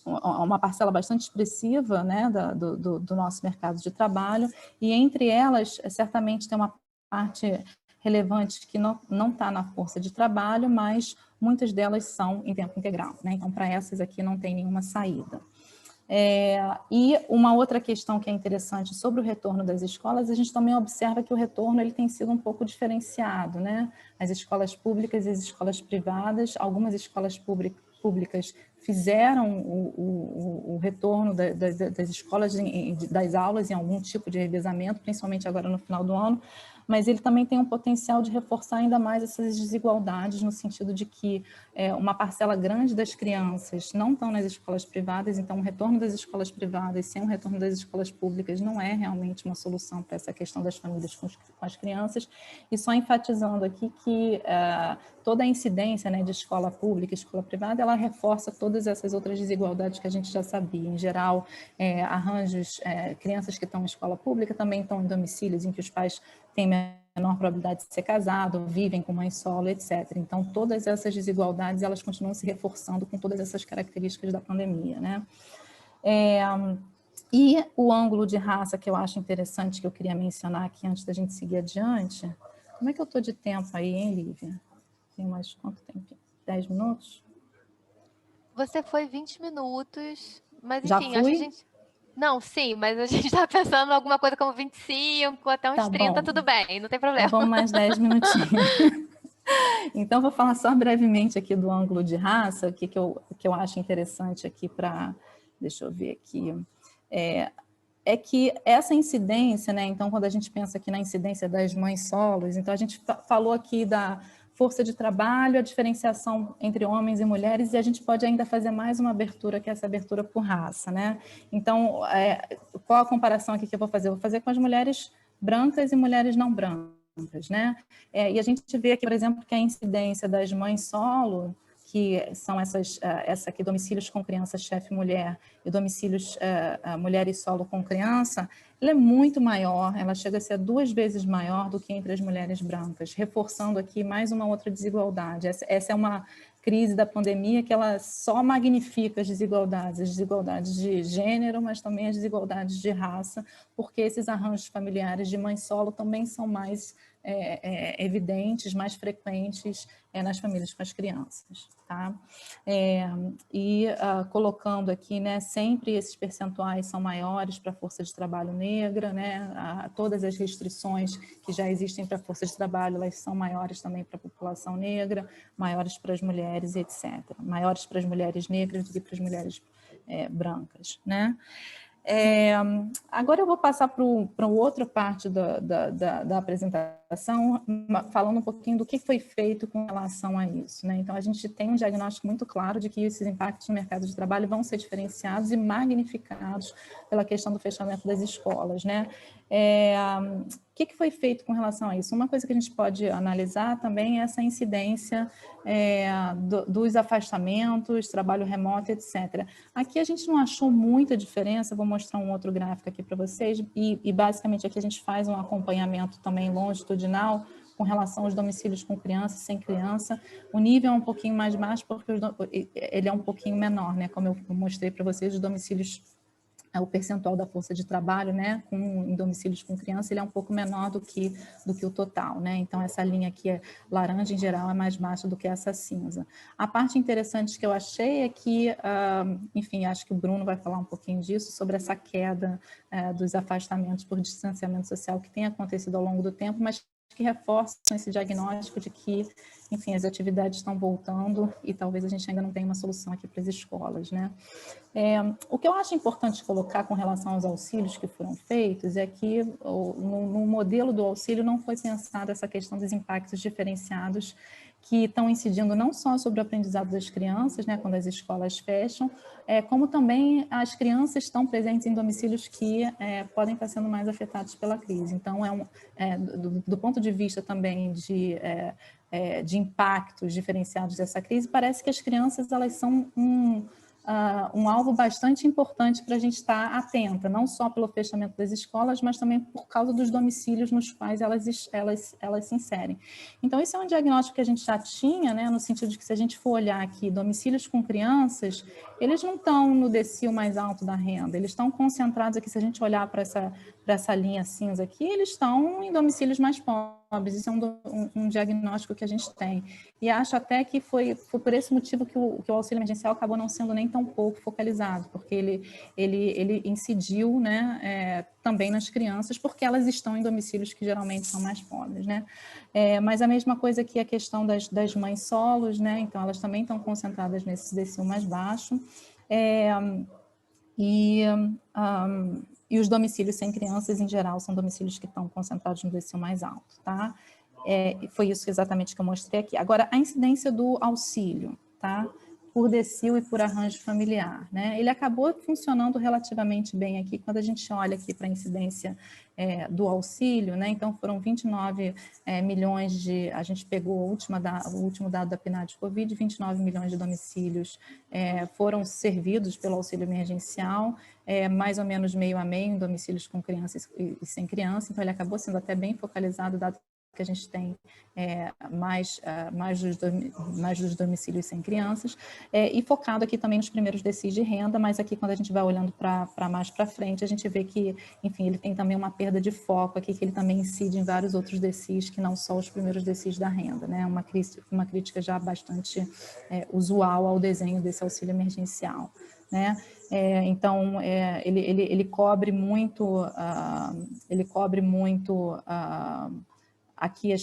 uma parcela bastante expressiva, né, do nosso mercado de trabalho, e entre elas, certamente tem uma parte relevante que não está na força de trabalho, mas muitas delas são em tempo integral, né? Então, para essas aqui não tem nenhuma saída. E uma outra questão que é interessante sobre o retorno das escolas, a gente também observa que o retorno ele tem sido um pouco diferenciado, né? As escolas públicas e as escolas privadas, algumas escolas públicas fizeram o retorno das escolas, das aulas em algum tipo de revezamento, principalmente agora no final do ano, mas ele também tem um potencial de reforçar ainda mais essas desigualdades, no sentido de que uma parcela grande das crianças não estão nas escolas privadas, então o retorno das escolas privadas sem o retorno das escolas públicas não é realmente uma solução para essa questão das famílias com as crianças. E só enfatizando aqui que toda a incidência, né, de escola pública e escola privada, ela reforça todas essas outras desigualdades que a gente já sabia. Em geral, crianças que estão em escola pública também estão em domicílios em que os pais têm menor probabilidade de ser casado, vivem com mãe solo, etc. Então, todas essas desigualdades, elas continuam se reforçando com todas essas características da pandemia, né? E o ângulo de raça que eu acho interessante, que eu queria mencionar aqui antes da gente seguir adiante. Como é que eu estou de tempo aí, hein, Lívia? Tem mais quanto tempo? 10 minutos? Você foi 20 minutos, mas Já enfim, acho que a fui? gente... Não, sim, mas a gente está pensando em alguma coisa como 25, até uns Tá 30, bom. tudo bem, não tem Então problema. vamos mais 10 minutinhos. Então vou falar só brevemente aqui do ângulo de raça, o que eu acho interessante aqui para... Deixa eu ver aqui. É que essa incidência, né? Então, quando a gente pensa aqui na incidência das mães solos, então a gente falou aqui da força de trabalho, a diferenciação entre homens e mulheres, e a gente pode ainda fazer mais uma abertura, que é essa abertura por raça, né? Então, qual a comparação aqui que eu vou fazer? Eu vou fazer com as mulheres brancas e mulheres não brancas, né? E a gente vê aqui, por exemplo, que a incidência das mães solo, que são essa aqui, domicílios com criança, chefe mulher, e domicílios mulheres solo com criança, ela é muito maior, ela chega a ser 2 vezes maior do que entre as mulheres brancas, reforçando aqui mais uma outra desigualdade. Essa é uma crise da pandemia que ela só magnifica as desigualdades de gênero, mas também as desigualdades de raça, porque esses arranjos familiares de mãe solo também são mais evidentes, mais frequentes nas famílias com as crianças, tá? Colocando aqui, né, sempre esses percentuais são maiores para a força de trabalho negra, né? Todas as restrições que já existem para a força de trabalho, elas são maiores também para a população negra, maiores para as mulheres, etc. Maiores para as mulheres negras do que para as mulheres brancas, né? Agora eu vou passar para outra parte da apresentação, falando um pouquinho do que foi feito com relação a isso, né? Então, a gente tem um diagnóstico muito claro de que esses impactos no mercado de trabalho vão ser diferenciados e magnificados pela questão do fechamento das escolas, né? O que foi feito com relação a isso? Uma coisa que a gente pode analisar também é essa incidência dos afastamentos, trabalho remoto, etc. Aqui a gente não achou muita diferença, vou mostrar um outro gráfico aqui para vocês, e basicamente aqui a gente faz um acompanhamento também longitudinal com relação aos domicílios com criança e sem criança. O nível é um pouquinho mais baixo porque ele é um pouquinho menor, né? Como eu mostrei para vocês, os domicílios, o percentual da força de trabalho, né, em domicílios com criança, ele é um pouco menor do que o total, né? Então, essa linha aqui laranja, em geral, é mais baixa do que essa cinza. A parte interessante que eu achei é que, enfim, acho que o Bruno vai falar um pouquinho disso, sobre essa queda dos afastamentos por distanciamento social que tem acontecido ao longo do tempo, mas que reforçam esse diagnóstico de que, enfim, as atividades estão voltando e talvez a gente ainda não tenha uma solução aqui para as escolas, né? O que eu acho importante colocar com relação aos auxílios que foram feitos é que no modelo do auxílio não foi pensada essa questão dos impactos diferenciados que estão incidindo não só sobre o aprendizado das crianças, né, quando as escolas fecham, como também as crianças estão presentes em domicílios que podem estar sendo mais afetados pela crise. Então, do ponto de vista também de impactos diferenciados dessa crise, parece que as crianças elas são um alvo bastante importante para a gente estar atenta, não só pelo fechamento das escolas, mas também por causa dos domicílios nos quais elas se inserem. Então, esse é um diagnóstico que a gente já tinha, né, no sentido de que se a gente for olhar aqui, domicílios com crianças, eles não estão no decil mais alto da renda, eles estão concentrados aqui, se a gente olhar para essa linha cinza aqui, eles estão em domicílios mais pobres, isso é um diagnóstico que a gente tem. E acho até que foi por esse motivo que o auxílio emergencial acabou não sendo nem tão pouco focalizado, porque ele incidiu, né, também nas crianças, porque elas estão em domicílios que geralmente são mais pobres, né? Mas a mesma coisa aqui a questão das mães solos, né? Então elas também estão concentradas nesse decil mais baixo. E os domicílios sem crianças, em geral, são domicílios que estão concentrados no decil mais alto, tá? Foi isso exatamente que eu mostrei aqui. Agora, a incidência do auxílio, tá? Por decil e por arranjo familiar, né? Ele acabou funcionando relativamente bem aqui, quando a gente olha aqui para a incidência do auxílio, né? Então, foram 29 milhões de... A gente pegou o último dado da PNAD Covid, 29 milhões de domicílios foram servidos pelo auxílio emergencial, mais ou menos meio a meio em domicílios com crianças e sem criança, então ele acabou sendo até bem focalizado, dado que a gente tem mais dos domicílios sem crianças, e focado aqui também nos primeiros decis de renda, mas aqui quando a gente vai olhando para mais para frente, a gente vê que, enfim, ele tem também uma perda de foco aqui, que ele também incide em vários outros decis, que não só os primeiros decis da renda, né? Uma crítica já bastante usual ao desenho desse auxílio emergencial, né? Então, ele cobre muito, aqui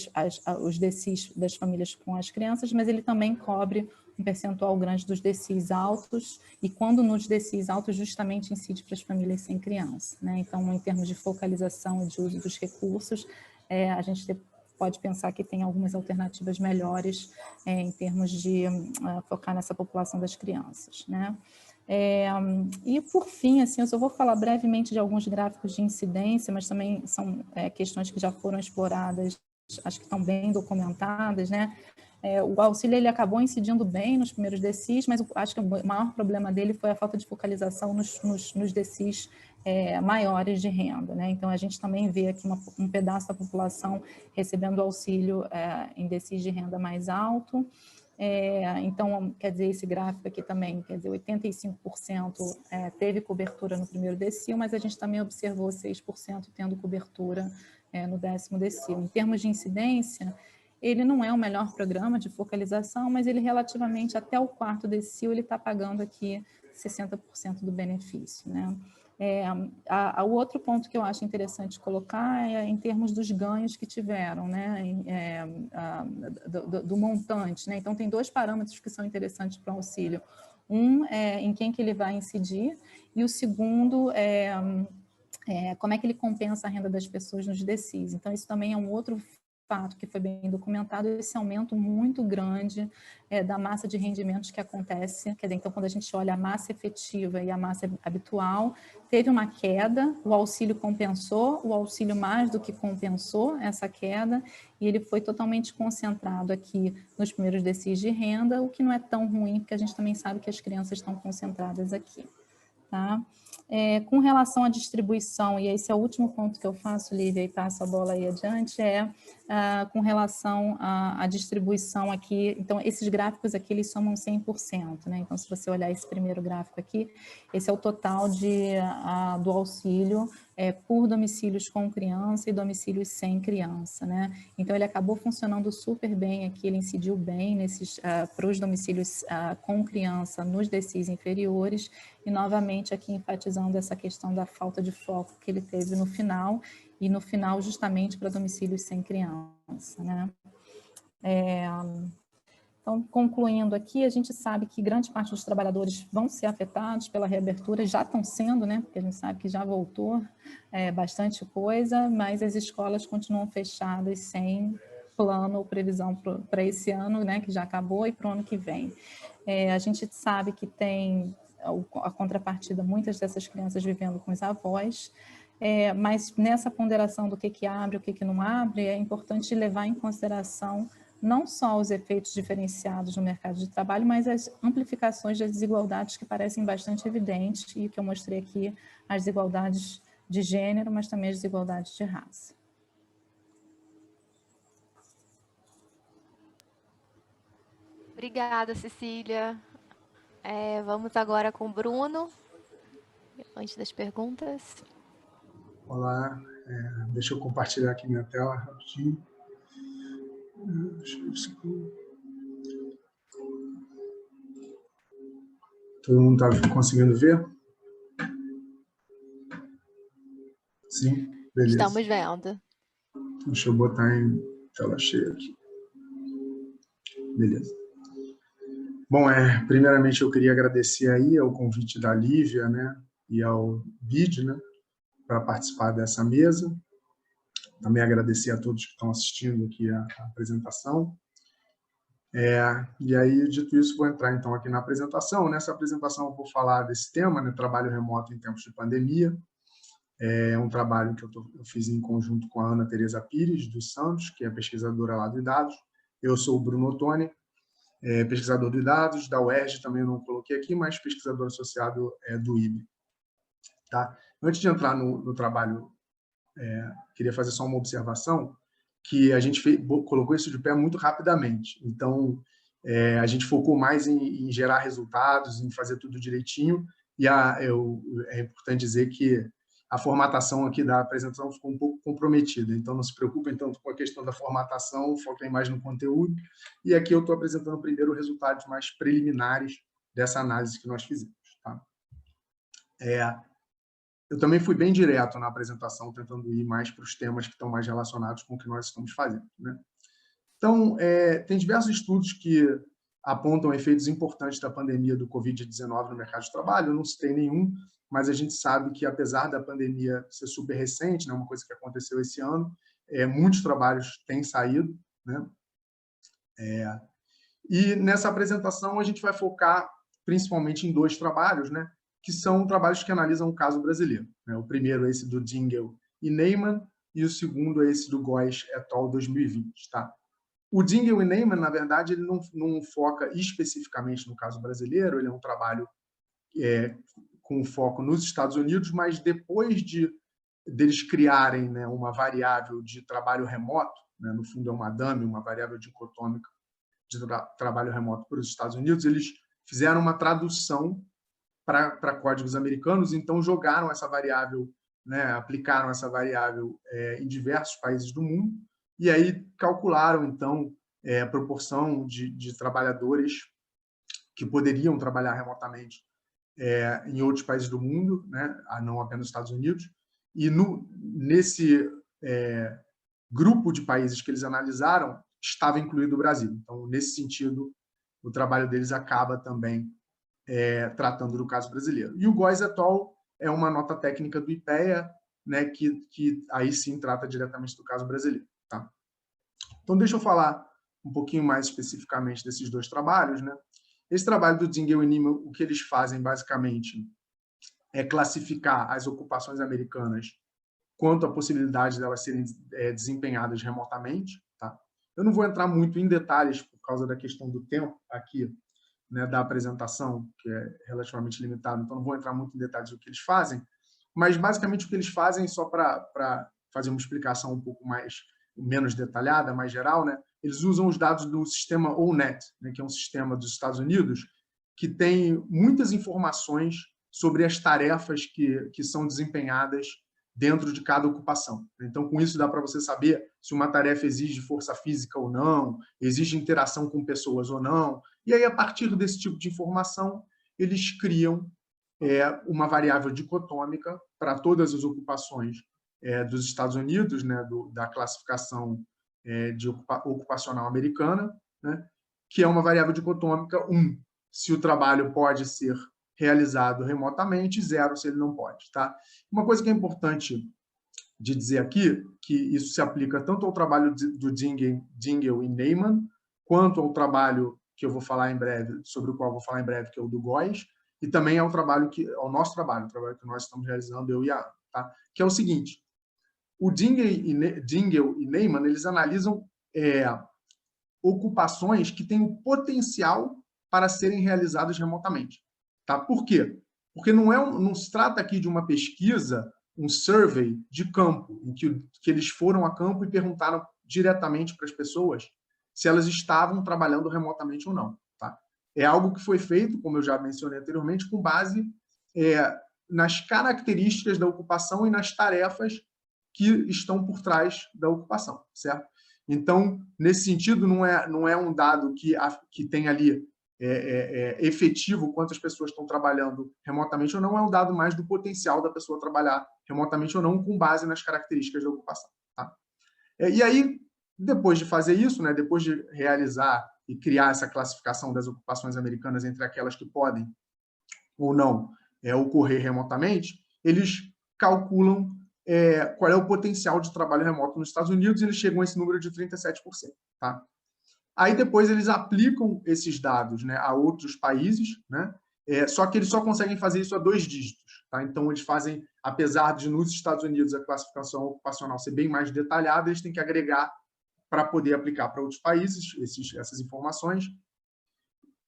os decis das famílias com as crianças, mas ele também cobre um percentual grande dos decis altos, e quando nos decis altos justamente incide para as famílias sem criança, né? Então, em termos de focalização e de uso dos recursos, a gente pode pensar que tem algumas alternativas melhores em termos de focar nessa população das crianças, né? E por fim, assim, eu só vou falar brevemente de alguns gráficos de incidência, mas também são questões que já foram exploradas, acho que estão bem documentadas, né? O auxílio ele acabou incidindo bem nos primeiros decis, mas acho que o maior problema dele foi a falta de focalização nos decis maiores de renda, né? Então a gente também vê aqui um pedaço da população recebendo auxílio em decis de renda mais alto. Então, quer dizer, esse gráfico aqui também, quer dizer, 85% teve cobertura no primeiro decil, mas a gente também observou 6% tendo cobertura no 10º decil. Em termos de incidência, ele não é o melhor programa de focalização, mas ele relativamente até o 4º decil, ele está pagando aqui 60% do benefício, né? O outro ponto que eu acho interessante colocar é em termos dos ganhos que tiveram, né, do montante, né? Então, tem dois parâmetros que são interessantes para o auxílio. Um é em quem que ele vai incidir, e o segundo como é que ele compensa a renda das pessoas nos decis. Então, isso também é um outro fato que foi bem documentado, esse aumento muito grande da massa de rendimentos que acontece. Quer dizer, então, quando a gente olha a massa efetiva e a massa habitual, teve uma queda, o auxílio compensou, o auxílio mais do que compensou essa queda, e ele foi totalmente concentrado aqui nos primeiros decis de renda, o que não é tão ruim, porque a gente também sabe que as crianças estão concentradas aqui, tá? Com relação à distribuição, e esse é o último ponto que eu faço, Lívia, e passo a bola aí adiante, com relação à distribuição aqui. Então, esses gráficos aqui, eles somam 100%, né? Então, se você olhar esse primeiro gráfico aqui, esse é o total do auxílio por domicílios com criança e domicílios sem criança, né? Então, ele acabou funcionando super bem aqui, ele incidiu bem para os domicílios com criança nos decis inferiores, e novamente aqui enfatizando essa questão da falta de foco que ele teve no final, e no final justamente para domicílios sem criança, né? Então, concluindo aqui, a gente sabe que grande parte dos trabalhadores vão ser afetados pela reabertura, já estão sendo, né? Porque a gente sabe que já voltou bastante coisa, mas as escolas continuam fechadas sem plano ou previsão para esse ano, né? Que já acabou, e para o ano que vem. A gente sabe que tem a contrapartida, muitas dessas crianças vivendo com os avós, mas nessa ponderação do que abre e o que não abre, é importante levar em consideração não só os efeitos diferenciados no mercado de trabalho, mas as amplificações das desigualdades que parecem bastante evidentes, e que eu mostrei aqui, as desigualdades de gênero, mas também as desigualdades de raça. Obrigada, Cecília. Vamos agora com o Bruno, antes das perguntas. Olá, deixa eu compartilhar aqui minha tela rapidinho. Todo mundo está conseguindo ver? Sim? Beleza. Estamos vendo. Deixa eu botar em tela cheia aqui. Beleza. Bom, primeiramente eu queria agradecer aí ao convite da Lívia, né, e ao BID, né, para participar dessa mesa. Também agradecer a todos que estão assistindo aqui a apresentação. E aí, dito isso, vou entrar então aqui na apresentação. Nessa apresentação eu vou falar desse tema, né, trabalho remoto em tempos de pandemia. É um trabalho que eu fiz em conjunto com a Ana Tereza Pires dos Santos, que é pesquisadora lá do Dados. Eu sou o Bruno Ottoni, pesquisador de dados, da UERJ também eu não coloquei aqui, mas pesquisador associado do IB. Tá? Antes de entrar no trabalho, queria fazer só uma observação, que a gente colocou isso de pé muito rapidamente. Então, a gente focou mais em gerar resultados, em fazer tudo direitinho, e é importante dizer que a formatação aqui da apresentação ficou um pouco comprometida, então não se preocupem tanto com a questão da formatação, foquem mais no conteúdo, e aqui eu estou apresentando primeiro resultados mais preliminares dessa análise que nós fizemos. Tá? Eu também fui bem direto na apresentação, tentando ir mais para os temas que estão mais relacionados com o que nós estamos fazendo. Né? Então, tem diversos estudos que apontam efeitos importantes da pandemia do Covid-19 no mercado de trabalho, eu não citei nenhum, mas a gente sabe que, apesar da pandemia ser super recente, né, uma coisa que aconteceu esse ano, muitos trabalhos têm saído. Né? E nessa apresentação a gente vai focar principalmente em 2 trabalhos, né, que são trabalhos que analisam o caso brasileiro. Né? O primeiro é esse do Dingell e Neyman, e o segundo é esse do Góes et al. 2020. Tá? O Dingell e Neyman, na verdade, ele não foca especificamente no caso brasileiro, ele é um trabalho com foco nos Estados Unidos, mas depois deles criarem, né, uma variável de trabalho remoto, né, no fundo é uma dummy, uma variável dicotômica de trabalho remoto para os Estados Unidos, eles fizeram uma tradução para códigos americanos, então jogaram essa variável, né, aplicaram essa variável em diversos países do mundo, e aí calcularam, então, a proporção de trabalhadores que poderiam trabalhar remotamente em outros países do mundo, né, não apenas nos Estados Unidos, e nesse grupo de países que eles analisaram, estava incluído o Brasil. Então, nesse sentido, o trabalho deles acaba também tratando do caso brasileiro. E o Góes et al. É uma nota técnica do IPEA, né, que aí sim trata diretamente do caso brasileiro. Tá? Então, deixa eu falar um pouquinho mais especificamente desses 2 trabalhos. Né? Esse trabalho do Dingell e Neyman, o que eles fazem, basicamente, é classificar as ocupações americanas quanto à possibilidade de elas serem desempenhadas remotamente. Tá? Eu não vou entrar muito em detalhes por causa da questão do tempo aqui, né, da apresentação, que é relativamente limitado, então não vou entrar muito em detalhes do que eles fazem, mas, basicamente, o que eles fazem, só para fazer uma explicação um pouco menos detalhada, mais geral, né, eles usam os dados do sistema ONET, né, que é um sistema dos Estados Unidos, que tem muitas informações sobre as tarefas que são desempenhadas dentro de cada ocupação. Então, com isso, dá para você saber se uma tarefa exige força física ou não, exige interação com pessoas ou não. E aí, a partir desse tipo de informação, eles criam uma variável dicotômica para todas as ocupações dos Estados Unidos, né, da classificação ocupacional americana, né, que é uma variável dicotômica, 1, se o trabalho pode ser realizado remotamente, 0, se ele não pode. Tá? Uma coisa que é importante de dizer aqui, que isso se aplica tanto ao trabalho do Dingell e Neyman, quanto ao trabalho que eu vou falar em breve, sobre o qual eu vou falar em breve, que é o do Góes, e também ao nosso trabalho, o trabalho que nós estamos realizando, eu e a Ana, tá? Que é o seguinte: o Dingell e Neyman, eles analisam ocupações que têm o potencial para serem realizadas remotamente. Tá? Por quê? Porque não se trata aqui de uma pesquisa, um survey de campo, em que eles foram a campo e perguntaram diretamente para as pessoas se elas estavam trabalhando remotamente ou não. Tá? É algo que foi feito, como eu já mencionei anteriormente, com base nas características da ocupação e nas tarefas que estão por trás da ocupação, certo? Então, nesse sentido, não é um dado que tem ali efetivo quantas pessoas estão trabalhando remotamente ou não, é um dado mais do potencial da pessoa trabalhar remotamente ou não, com base nas características da ocupação. Tá? E aí, depois de fazer isso, né, depois de realizar e criar essa classificação das ocupações americanas entre aquelas que podem ou não ocorrer remotamente, eles calculam qual é o potencial de trabalho remoto nos Estados Unidos, e eles chegam a esse número de 37%. Tá? Aí depois eles aplicam esses dados, né, a outros países, né, só que eles só conseguem fazer isso a 2 dígitos. Tá? Então, eles fazem, apesar de nos Estados Unidos a classificação ocupacional ser bem mais detalhada, eles têm que agregar para poder aplicar para outros países essas informações.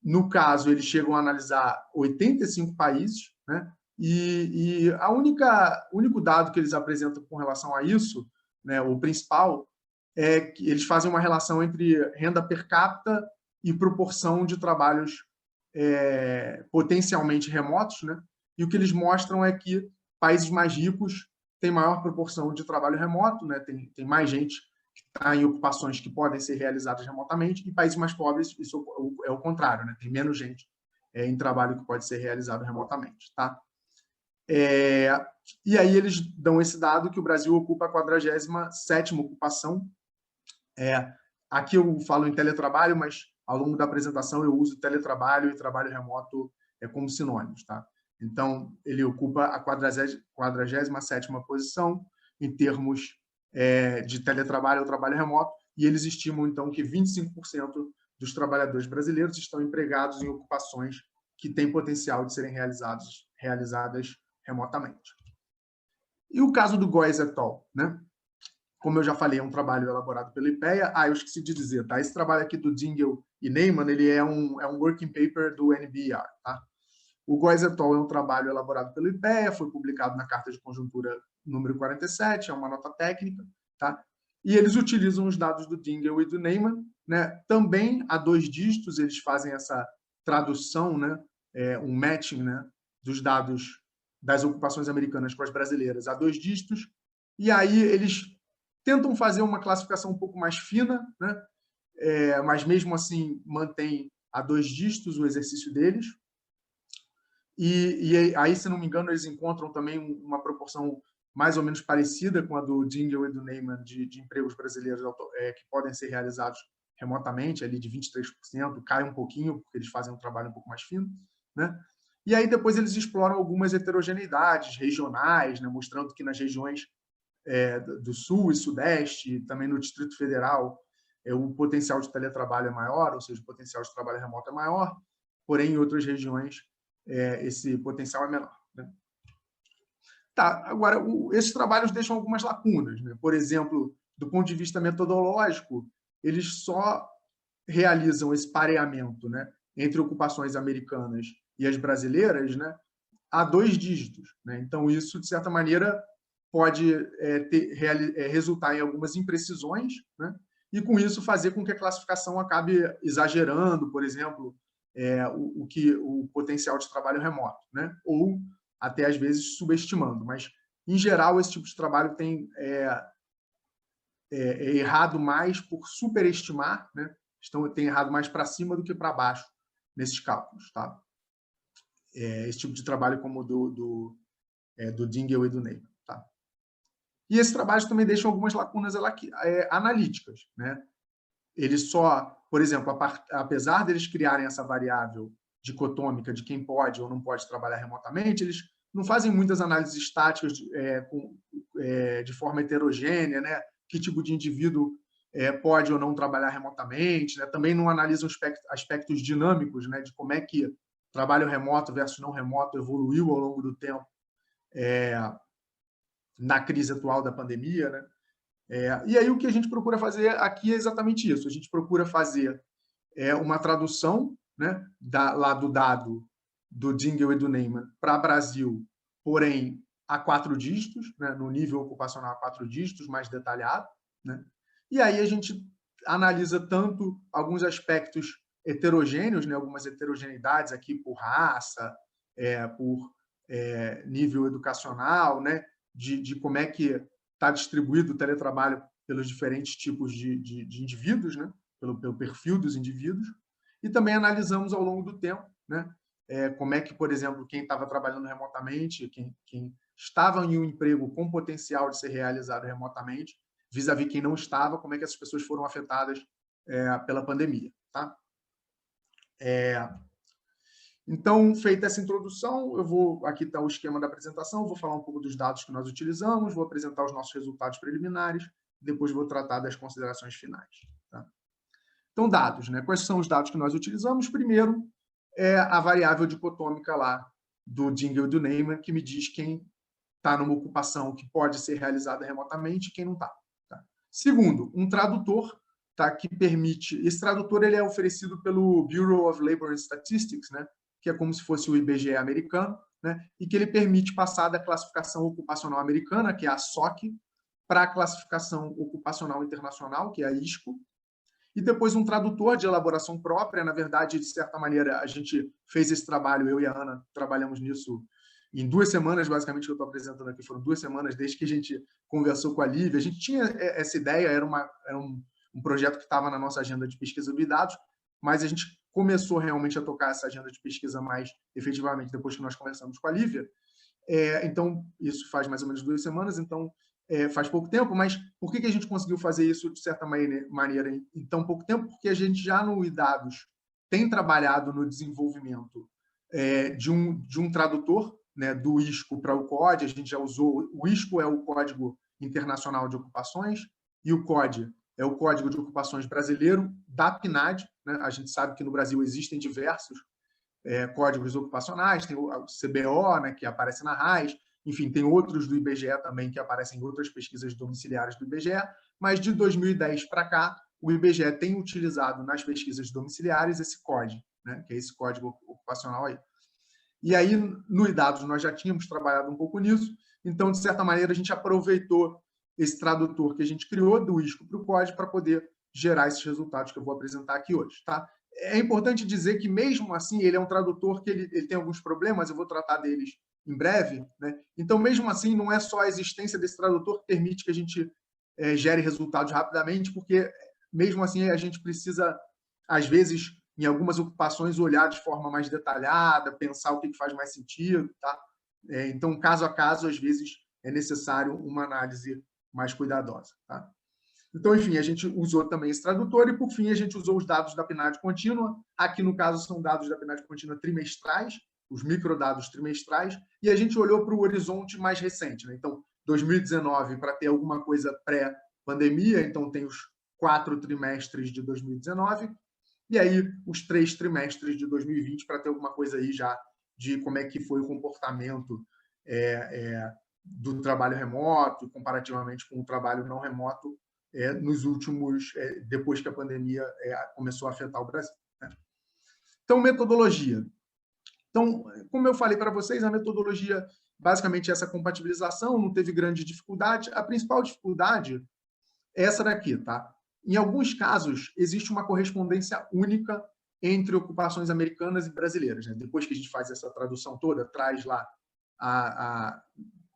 No caso, eles chegam a analisar 85 países, né? E o único dado que eles apresentam com relação a isso, né, o principal, é que eles fazem uma relação entre renda per capita e proporção de trabalhos potencialmente remotos, né? E o que eles mostram é que países mais ricos têm maior proporção de trabalho remoto, né? Tem mais gente que está em ocupações que podem ser realizadas remotamente, e países mais pobres, isso é o contrário, né? Tem menos gente em trabalho que pode ser realizado remotamente. Tá? E aí eles dão esse dado que o Brasil ocupa a 47ª ocupação. Aqui eu falo em teletrabalho, mas ao longo da apresentação eu uso teletrabalho e trabalho remoto como sinônimos. Tá? Então, ele ocupa a 47ª posição em termos de teletrabalho ou trabalho remoto, e eles estimam, então, que 25% dos trabalhadores brasileiros estão empregados em ocupações que têm potencial de serem realizadas remotamente. E o caso do Góes et al., né? Como eu já falei, é um trabalho elaborado pela IPEA. Eu esqueci de dizer, tá? Esse trabalho aqui do Dingell e Neyman, ele é um working paper do NBER, tá? O Góes et al. É um trabalho elaborado pela IPEA, foi publicado na Carta de Conjuntura número 47, é uma nota técnica, tá? E eles utilizam os dados do Dingell e do Neyman, né? Também a 2 dígitos, eles fazem essa tradução, né? Um matching, né? Dos dados das ocupações americanas com as brasileiras a 2 dígitos, e aí eles tentam fazer uma classificação um pouco mais fina, né? Mas mesmo assim mantém a 2 dígitos o exercício deles. E aí, se não me engano, eles encontram também uma proporção mais ou menos parecida com a do Dingell e do Neyman de empregos brasileiros que podem ser realizados remotamente, ali de 23%, cai um pouquinho, porque eles fazem um trabalho um pouco mais fino, né? E aí depois eles exploram algumas heterogeneidades regionais, né? Mostrando que nas regiões do Sul e Sudeste, também no Distrito Federal, o potencial de teletrabalho é maior, ou seja, o potencial de trabalho remoto é maior, porém, em outras regiões, esse potencial é menor. Né? Tá, agora, esses trabalhos deixam algumas lacunas. Né? Por exemplo, do ponto de vista metodológico, eles só realizam esse pareamento, né, entre ocupações americanas e as brasileiras, né, a 2 dígitos. Né? Então, isso, de certa maneira, pode resultar em algumas imprecisões, né? E, com isso, fazer com que a classificação acabe exagerando, por exemplo, o potencial de trabalho remoto, né? Ou até, às vezes, subestimando. Mas, em geral, esse tipo de trabalho tem errado mais por superestimar, né? Tem errado mais para cima do que para baixo nesses cálculos. Tá? Esse tipo de trabalho como do Dingell e do Neyman. Tá? E esses trabalhos também deixam algumas lacunas analíticas. Né? Eles só, por exemplo, apesar deles criarem essa variável dicotômica de quem pode ou não pode trabalhar remotamente, eles não fazem muitas análises estáticas de forma heterogênea, né? Que tipo de indivíduo pode ou não trabalhar remotamente, né? Também não analisam aspectos dinâmicos, né? De como é que trabalho remoto versus não remoto evoluiu ao longo do tempo na crise atual da pandemia, né? E aí o que a gente procura fazer aqui é exatamente isso. A gente procura fazer uma tradução, né, lá do dado do Dingell e do Neyman para Brasil, porém a 4 dígitos, né, no nível ocupacional a 4 dígitos, mais detalhado. Né? E aí a gente analisa tanto alguns aspectos heterogêneos, né, algumas heterogeneidades aqui por raça, por nível educacional, né, de como é que está distribuído o teletrabalho pelos diferentes tipos de indivíduos, né, pelo perfil dos indivíduos, e também analisamos ao longo do tempo, né, como é que, por exemplo, quem estava trabalhando remotamente, quem estava em um emprego com potencial de ser realizado remotamente, vis-à-vis quem não estava, como é que essas pessoas foram afetadas pela pandemia. Tá? Então, feita essa introdução, aqui está o esquema da apresentação, vou falar um pouco dos dados que nós utilizamos, vou apresentar os nossos resultados preliminares, depois vou tratar das considerações finais. Tá? Então, dados, né? Quais são os dados que nós utilizamos? Primeiro, é a variável dicotômica lá do Dingle e do Neyman, que me diz quem está numa ocupação que pode ser realizada remotamente e quem não está. Tá? Segundo, um tradutor, tá, que permite... Esse tradutor ele é oferecido pelo Bureau of Labor and Statistics, né, que é como se fosse o IBGE americano, né, e que ele permite passar da classificação ocupacional americana, que é a SOC, para a classificação ocupacional internacional, que é a ISCO, e depois um tradutor de elaboração própria. Na verdade, de certa maneira, a gente fez esse trabalho, eu e a Ana trabalhamos nisso em 2 semanas, basicamente, que eu estou apresentando aqui, foram 2 semanas desde que a gente conversou com a Lívia. A gente tinha essa ideia, era um projeto que estava na nossa agenda de pesquisa de dados, mas a gente começou realmente a tocar essa agenda de pesquisa mais efetivamente depois que nós conversamos com a Lívia. Então, isso faz mais ou menos 2 semanas, então faz pouco tempo, mas por que a gente conseguiu fazer isso de certa maneira em tão pouco tempo? Porque a gente já no iDados tem trabalhado no desenvolvimento de um tradutor, né, do ISCO para o CODE. A gente já usou, o ISCO é o Código Internacional de Ocupações e o CODE é o Código de Ocupações Brasileiro da PNAD, né? A gente sabe que no Brasil existem diversos códigos ocupacionais, tem o CBO, né, que aparece na RAIS, enfim, tem outros do IBGE também que aparecem em outras pesquisas domiciliares do IBGE, mas de 2010 para cá, o IBGE tem utilizado nas pesquisas domiciliares esse CODE, né, que é esse código ocupacional aí. E aí, no iDados, nós já tínhamos trabalhado um pouco nisso, então, de certa maneira, a gente aproveitou esse tradutor que a gente criou, do ISCO para o CODE, para poder gerar esses resultados que eu vou apresentar aqui hoje. Tá? É importante dizer que, mesmo assim, ele é um tradutor que ele tem alguns problemas, eu vou tratar deles em breve, né? Então, mesmo assim, não é só a existência desse tradutor que permite que a gente gere resultados rapidamente, porque, mesmo assim, a gente precisa, às vezes, em algumas ocupações, olhar de forma mais detalhada, pensar o que faz mais sentido. Tá? Então, caso a caso, às vezes, é necessário uma análise mais cuidadosa. Tá? Então, enfim, a gente usou também esse tradutor e, por fim, a gente usou os dados da PNAD contínua. Aqui, no caso, são dados da PNAD contínua trimestrais, os microdados trimestrais, e a gente olhou para o horizonte mais recente. Né? Então, 2019, para ter alguma coisa pré-pandemia, então tem os 4 trimestres de 2019, e aí os 3 trimestres de 2020, para ter alguma coisa aí já de como é que foi o comportamento do trabalho remoto, comparativamente com o trabalho não remoto, nos últimos, depois que a pandemia começou a afetar o Brasil. Né? Então, metodologia. Então, como eu falei para vocês, a metodologia, basicamente, essa compatibilização, não teve grande dificuldade. A principal dificuldade é essa daqui, tá? Em alguns casos, existe uma correspondência única entre ocupações americanas e brasileiras. Né? Depois que a gente faz essa tradução toda, traz lá a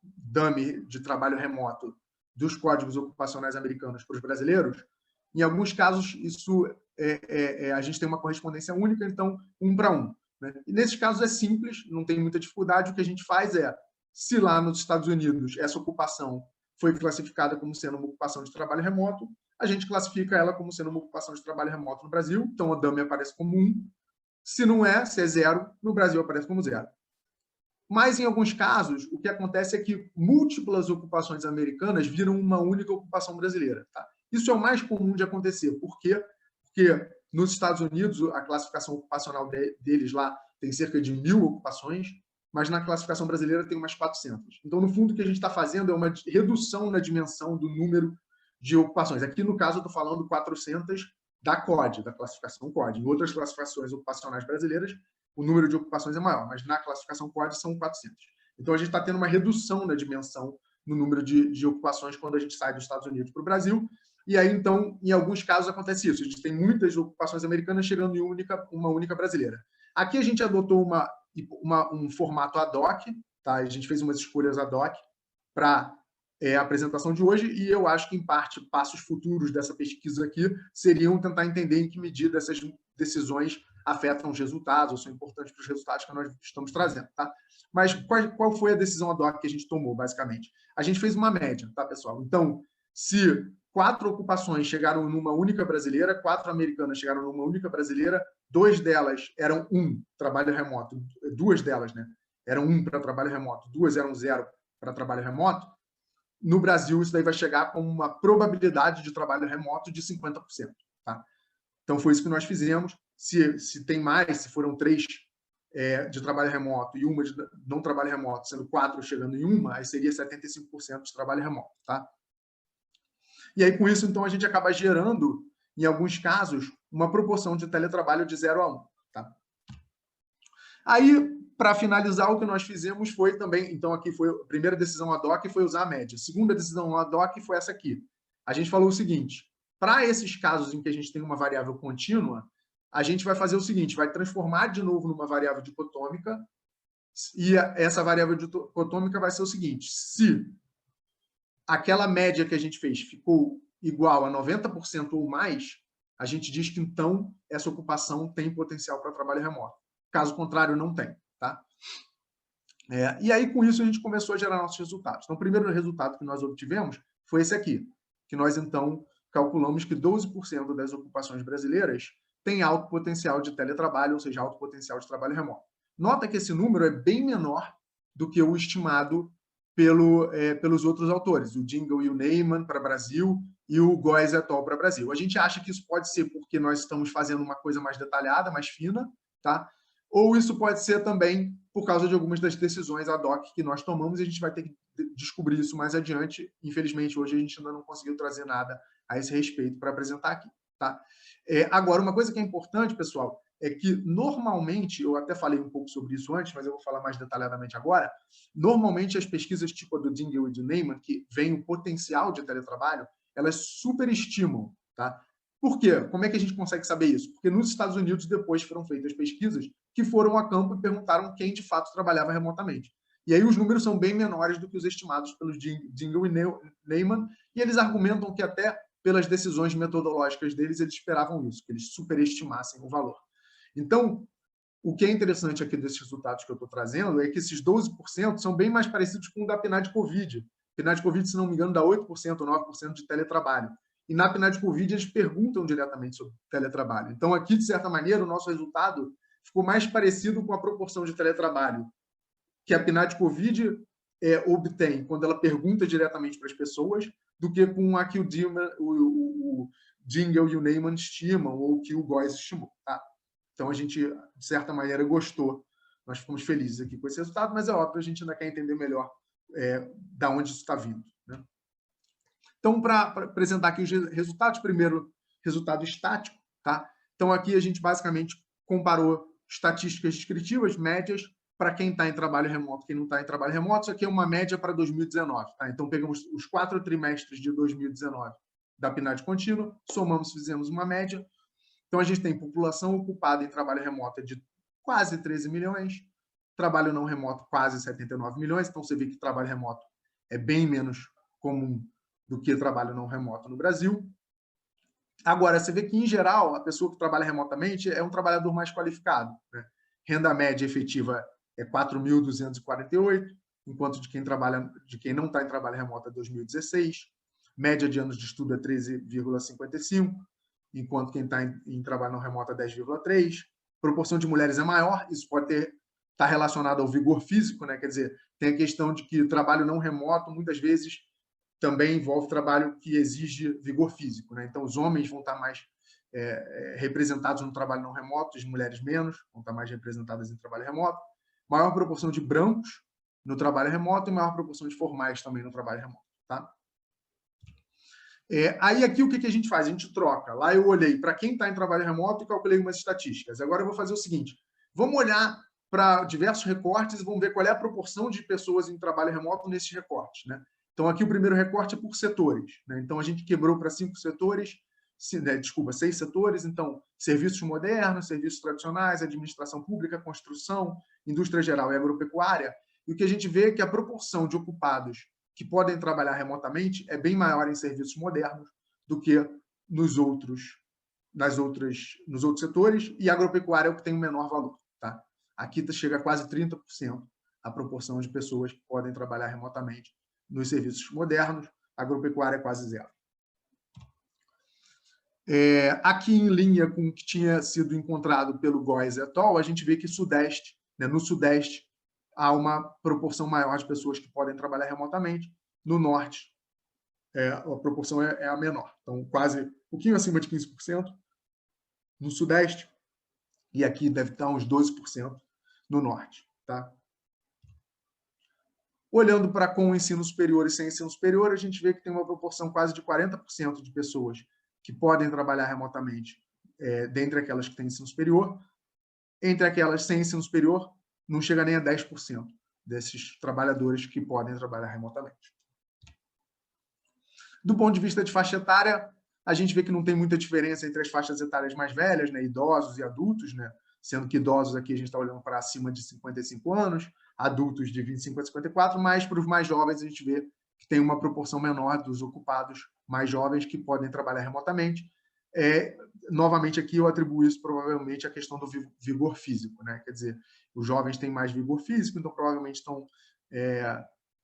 dummy de trabalho remoto dos códigos ocupacionais americanos para os brasileiros, em alguns casos, isso a gente tem uma correspondência única, então, 1 para 1. Né? E nesses casos é simples, não tem muita dificuldade. O que a gente faz se lá nos Estados Unidos essa ocupação foi classificada como sendo uma ocupação de trabalho remoto, a gente classifica ela como sendo uma ocupação de trabalho remoto no Brasil, então a dummy aparece como 1. Se não se é 0, no Brasil aparece como 0. Mas, em alguns casos, o que acontece é que múltiplas ocupações americanas viram uma única ocupação brasileira. Tá? Isso é o mais comum de acontecer. Por quê? Porque nos Estados Unidos, a classificação ocupacional deles lá tem cerca de 1.000 ocupações, mas na classificação brasileira tem umas 400. Então, no fundo, o que a gente está fazendo é uma redução na dimensão do número de ocupações. Aqui, no caso, eu estou falando 400 da CODE, da classificação CODE. Em outras classificações ocupacionais brasileiras, o número de ocupações é maior, mas na classificação CODE são 400. Então, a gente está tendo uma redução na dimensão no número de ocupações quando a gente sai dos Estados Unidos para o Brasil. E aí, então, em alguns casos acontece isso. A gente tem muitas ocupações americanas chegando em uma única brasileira. Aqui a gente adotou um formato ad hoc, tá? A gente fez umas escolhas ad hoc para a apresentação de hoje, e eu acho que, em parte, passos futuros dessa pesquisa aqui seriam tentar entender em que medida essas decisões afetam os resultados, ou são importantes para os resultados que nós estamos trazendo. Tá? Mas qual foi a decisão ad hoc que a gente tomou, basicamente? A gente fez uma média, tá, pessoal? Então, se 4 ocupações chegaram numa única brasileira, 4 americanas chegaram numa única brasileira, 2 delas eram trabalho remoto, 2 delas, né? Eram 1 para trabalho remoto, 2 eram 0 para trabalho remoto. No Brasil, isso daí vai chegar com uma probabilidade de trabalho remoto de 50%. Tá? Então, foi isso que nós fizemos. Se tem mais, se foram 3 de trabalho remoto e 1 de não trabalho remoto, sendo 4 chegando em 1, aí seria 75% de trabalho remoto. Tá? E aí, com isso, então, a gente acaba gerando, em alguns casos, uma proporção de teletrabalho de 0 a 1. Tá? Aí, para finalizar, o que nós fizemos foi também, então aqui foi a primeira decisão ad hoc foi usar a média. A segunda decisão ad hoc foi essa aqui. A gente falou o seguinte, para esses casos em que a gente tem uma variável contínua, a gente vai fazer o seguinte, vai transformar de novo numa variável dicotômica, e essa variável dicotômica vai ser o seguinte, se aquela média que a gente fez ficou igual a 90% ou mais, a gente diz que, então, essa ocupação tem potencial para trabalho remoto. Caso contrário, não tem. Tá? E aí, com isso, a gente começou a gerar nossos resultados. Então, o primeiro resultado que nós obtivemos foi esse aqui, que nós, então, calculamos que 12% das ocupações brasileiras têm alto potencial de teletrabalho, ou seja, alto potencial de trabalho remoto. Nota que esse número é bem menor do que o estimado pelos outros autores, o Dingle e o Neyman para Brasil e o Góes et al. Para Brasil. A gente acha que isso pode ser porque nós estamos fazendo uma coisa mais detalhada, mais fina, tá? Ou isso pode ser também por causa de algumas das decisões ad hoc que nós tomamos, e a gente vai ter que descobrir isso mais adiante. Infelizmente, hoje a gente ainda não conseguiu trazer nada a esse respeito para apresentar aqui. Tá? Agora, uma coisa que é importante, pessoal, é que normalmente, eu até falei um pouco sobre isso antes, mas eu vou falar mais detalhadamente agora, normalmente as pesquisas tipo a do Dingle e do Neyman, que veem o potencial de teletrabalho, elas superestimam. Tá? Por quê? Como é que a gente consegue saber isso? Porque nos Estados Unidos, depois foram feitas pesquisas que foram a campo e perguntaram quem de fato trabalhava remotamente. E aí os números são bem menores do que os estimados pelos Dingle e Neyman, e eles argumentam que até pelas decisões metodológicas deles, eles esperavam isso, que eles superestimassem o valor. Então, o que é interessante aqui desses resultados que eu estou trazendo é que esses 12% são bem mais parecidos com o da PNAD-Covid. PNAD-Covid, se não me engano, dá 8% ou 9% de teletrabalho. E na PNAD-Covid, eles perguntam diretamente sobre teletrabalho. Então, aqui, de certa maneira, o nosso resultado ficou mais parecido com a proporção de teletrabalho que a PNAD-Covid obtém quando ela pergunta diretamente para as pessoas, do que com a que o Dingle e o Neyman estimam, ou que o Góes estimou. Tá? Então, a gente, de certa maneira, gostou. Nós ficamos felizes aqui com esse resultado, mas é óbvio, a gente ainda quer entender melhor da onde isso está vindo. Né? Então, para apresentar aqui os resultados, primeiro, resultado estático. Tá? Então, aqui a gente basicamente comparou estatísticas descritivas, médias, para quem está em trabalho remoto, quem não está em trabalho remoto. Isso aqui é uma média para 2019. Tá? Então, pegamos os 4 trimestres de 2019 da PNAD contínua, somamos, fizemos uma média. Então, a gente tem população ocupada em trabalho remoto de quase 13 milhões, trabalho não remoto quase 79 milhões. Então, você vê que trabalho remoto é bem menos comum do que trabalho não remoto no Brasil. Agora, você vê que, em geral, a pessoa que trabalha remotamente é um trabalhador mais qualificado. Né? Renda média efetiva é 4.248, enquanto de quem não está em trabalho remoto é 2.016. Média de anos de estudo é 13,55, enquanto quem está em trabalho não remoto é 10,3. Proporção de mulheres é maior, isso pode estar relacionado ao vigor físico, né? Quer dizer, tem a questão de que trabalho não remoto, muitas vezes, também envolve trabalho que exige vigor físico. Né? Então, os homens vão estar mais representados no trabalho não remoto, as mulheres menos, vão estar mais representadas em trabalho remoto. Maior proporção de brancos no trabalho remoto e maior proporção de formais também no trabalho remoto. Tá? Aí, aqui, o que a gente faz? A gente troca. Lá eu olhei para quem está em trabalho remoto e calculei umas estatísticas. Agora eu vou fazer o seguinte. Vamos olhar para diversos recortes e vamos ver qual é a proporção de pessoas em trabalho remoto nesses recortes. Né? Então, aqui o primeiro recorte é por setores. Né? Então, a gente quebrou para 6 setores. Então, serviços modernos, serviços tradicionais, administração pública, construção, indústria geral e agropecuária. E o que a gente vê é que a proporção de ocupados que podem trabalhar remotamente é bem maior em serviços modernos do que nos outros setores, e a agropecuária é o que tem o menor valor. Tá? Aqui chega a quase 30% a proporção de pessoas que podem trabalhar remotamente nos serviços modernos, a agropecuária é quase zero. Aqui, em linha com o que tinha sido encontrado pelo Góes et al., a gente vê que Sudeste, né, no Sudeste, há uma proporção maior de pessoas que podem trabalhar remotamente. No Norte, a proporção é a menor. Então, quase um pouquinho acima de 15% no Sudeste, e aqui deve estar uns 12% no Norte. Tá? Olhando para com o ensino superior e sem ensino superior, a gente vê que tem uma proporção quase de 40% de pessoas que podem trabalhar remotamente, dentre aquelas que têm ensino superior. Entre aquelas sem ensino superior, não chega nem a 10% desses trabalhadores que podem trabalhar remotamente. Do ponto de vista de faixa etária, a gente vê que não tem muita diferença entre as faixas etárias mais velhas, né, idosos e adultos, né, sendo que idosos aqui a gente está olhando para acima de 55 anos, adultos de 25 a 54, mas para os mais jovens a gente vê que tem uma proporção menor dos ocupados mais jovens que podem trabalhar remotamente. Novamente aqui eu atribuo isso provavelmente à questão do vigor físico, né? Quer dizer, os jovens têm mais vigor físico, então provavelmente estão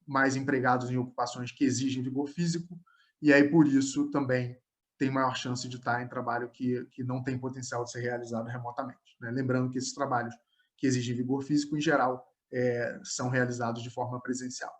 mais empregados em ocupações que exigem vigor físico, e aí por isso também tem maior chance de estar em trabalho que não tem potencial de ser realizado remotamente, né? Lembrando que esses trabalhos que exigem vigor físico, em geral, são realizados de forma presencial.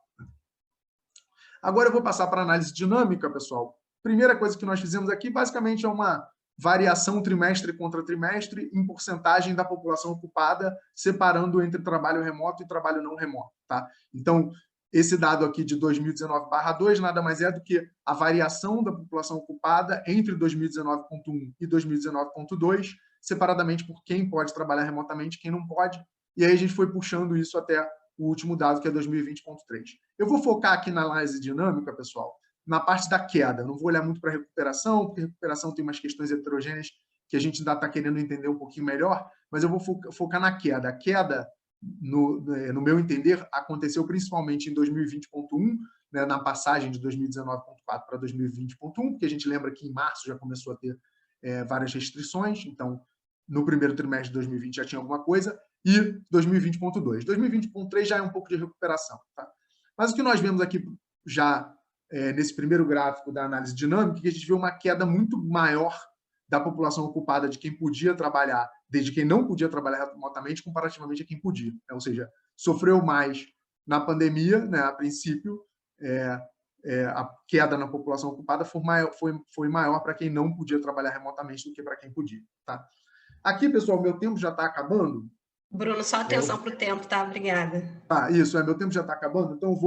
Agora eu vou passar para a análise dinâmica, pessoal. Primeira coisa que nós fizemos aqui, basicamente, é uma variação trimestre contra trimestre em porcentagem da população ocupada, separando entre trabalho remoto e trabalho não remoto. Tá? Então, esse dado aqui de 2019/2 nada mais é do que a variação da população ocupada entre 2019.1 e 2019.2, separadamente por quem pode trabalhar remotamente e quem não pode. E aí a gente foi puxando isso até o último dado, que é 2020.3. Eu vou focar aqui na análise dinâmica, pessoal, na parte da queda. Não vou olhar muito para a recuperação, porque a recuperação tem umas questões heterogêneas que a gente ainda está querendo entender um pouquinho melhor, mas eu vou focar na queda. A queda, no meu entender, aconteceu principalmente em 2020.1, né, na passagem de 2019.4 para 2020.1, porque a gente lembra que em março já começou a ter várias restrições, então no primeiro trimestre de 2020 já tinha alguma coisa, e 2020.2. 2020.3 já é um pouco de recuperação. Tá? Mas o que nós vemos aqui já nesse primeiro gráfico da análise dinâmica, que a gente vê uma queda muito maior da população ocupada de quem podia trabalhar, desde quem não podia trabalhar remotamente, comparativamente a quem podia. Ou seja, sofreu mais na pandemia, né, a princípio, a queda na população ocupada foi maior para quem não podia trabalhar remotamente do que para quem podia. Tá? Aqui, pessoal, meu tempo já está acabando. Bruno, só atenção para o tempo, tá? Obrigada. Tá, isso, meu tempo já está acabando, então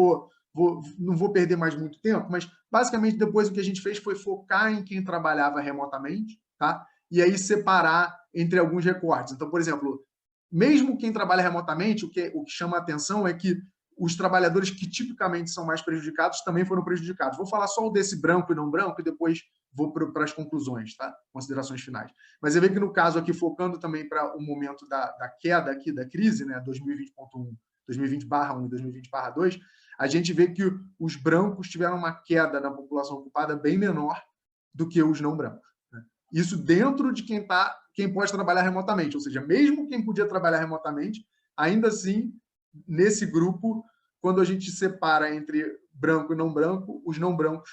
não vou perder mais muito tempo, mas basicamente depois o que a gente fez foi focar em quem trabalhava remotamente, tá? E aí separar entre alguns recortes. Então, por exemplo, mesmo quem trabalha remotamente, o que chama a atenção é que os trabalhadores que tipicamente são mais prejudicados também foram prejudicados. Vou falar só desse branco e não branco e depois vou para as conclusões, tá? Considerações finais. Mas você vê que no caso aqui, focando também para o momento da queda aqui da crise, né, 2020.1, 2020/1 e 2020/2, a gente vê que os brancos tiveram uma queda na população ocupada bem menor do que os não brancos. Né? Isso dentro de quem pode trabalhar remotamente, ou seja, mesmo quem podia trabalhar remotamente, ainda assim, nesse grupo, quando a gente separa entre branco e não branco, os não brancos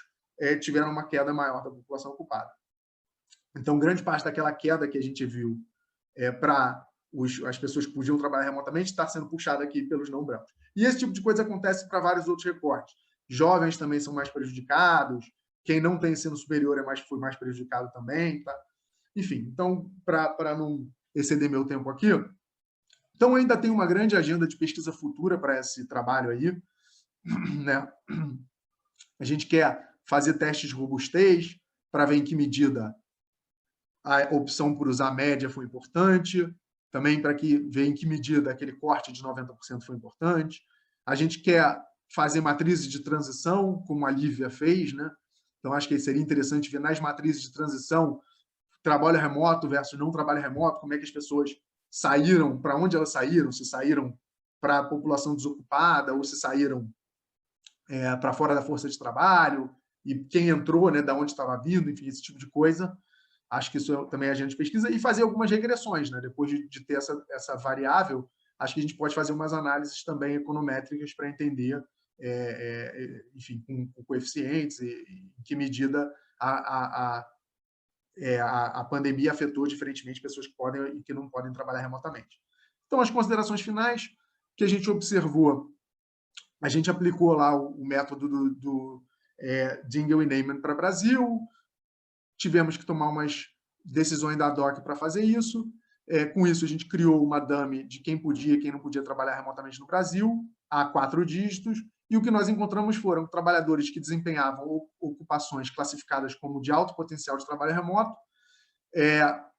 tiveram uma queda maior da população ocupada. Então, grande parte daquela queda que a gente viu para as pessoas que podiam trabalhar remotamente está sendo puxada aqui pelos não brancos. E esse tipo de coisa acontece para vários outros recortes. Jovens também são mais prejudicados, quem não tem ensino superior foi mais prejudicado também. Tá? Enfim, então, para não exceder meu tempo aqui, então ainda tem uma grande agenda de pesquisa futura para esse trabalho aí. Né? A gente quer fazer testes de robustez para ver em que medida a opção por usar média foi importante, também para ver em que medida aquele corte de 90% foi importante. A gente quer fazer matrizes de transição, como a Lívia fez, né? Então, acho que seria interessante ver nas matrizes de transição trabalho remoto versus não trabalho remoto, como é que as pessoas saíram, para onde elas saíram, se saíram para a população desocupada ou se saíram para fora da força de trabalho, e quem entrou, né, da onde estava vindo, enfim, esse tipo de coisa. Acho que isso também a gente pesquisa e fazer algumas regressões, né? Depois de ter essa variável, acho que a gente pode fazer umas análises também econométricas para entender, enfim, com coeficientes e em que medida a pandemia afetou diferentemente pessoas que podem e que não podem trabalhar remotamente. Então, as considerações finais que a gente observou, a gente aplicou lá o método do Dingle e Neyman para o Brasil, tivemos que tomar umas decisões da DOC para fazer isso. Com isso, a gente criou uma dummy de quem podia e quem não podia trabalhar remotamente no Brasil, a 4 dígitos, e o que nós encontramos foram trabalhadores que desempenhavam ocupações classificadas como de alto potencial de trabalho remoto,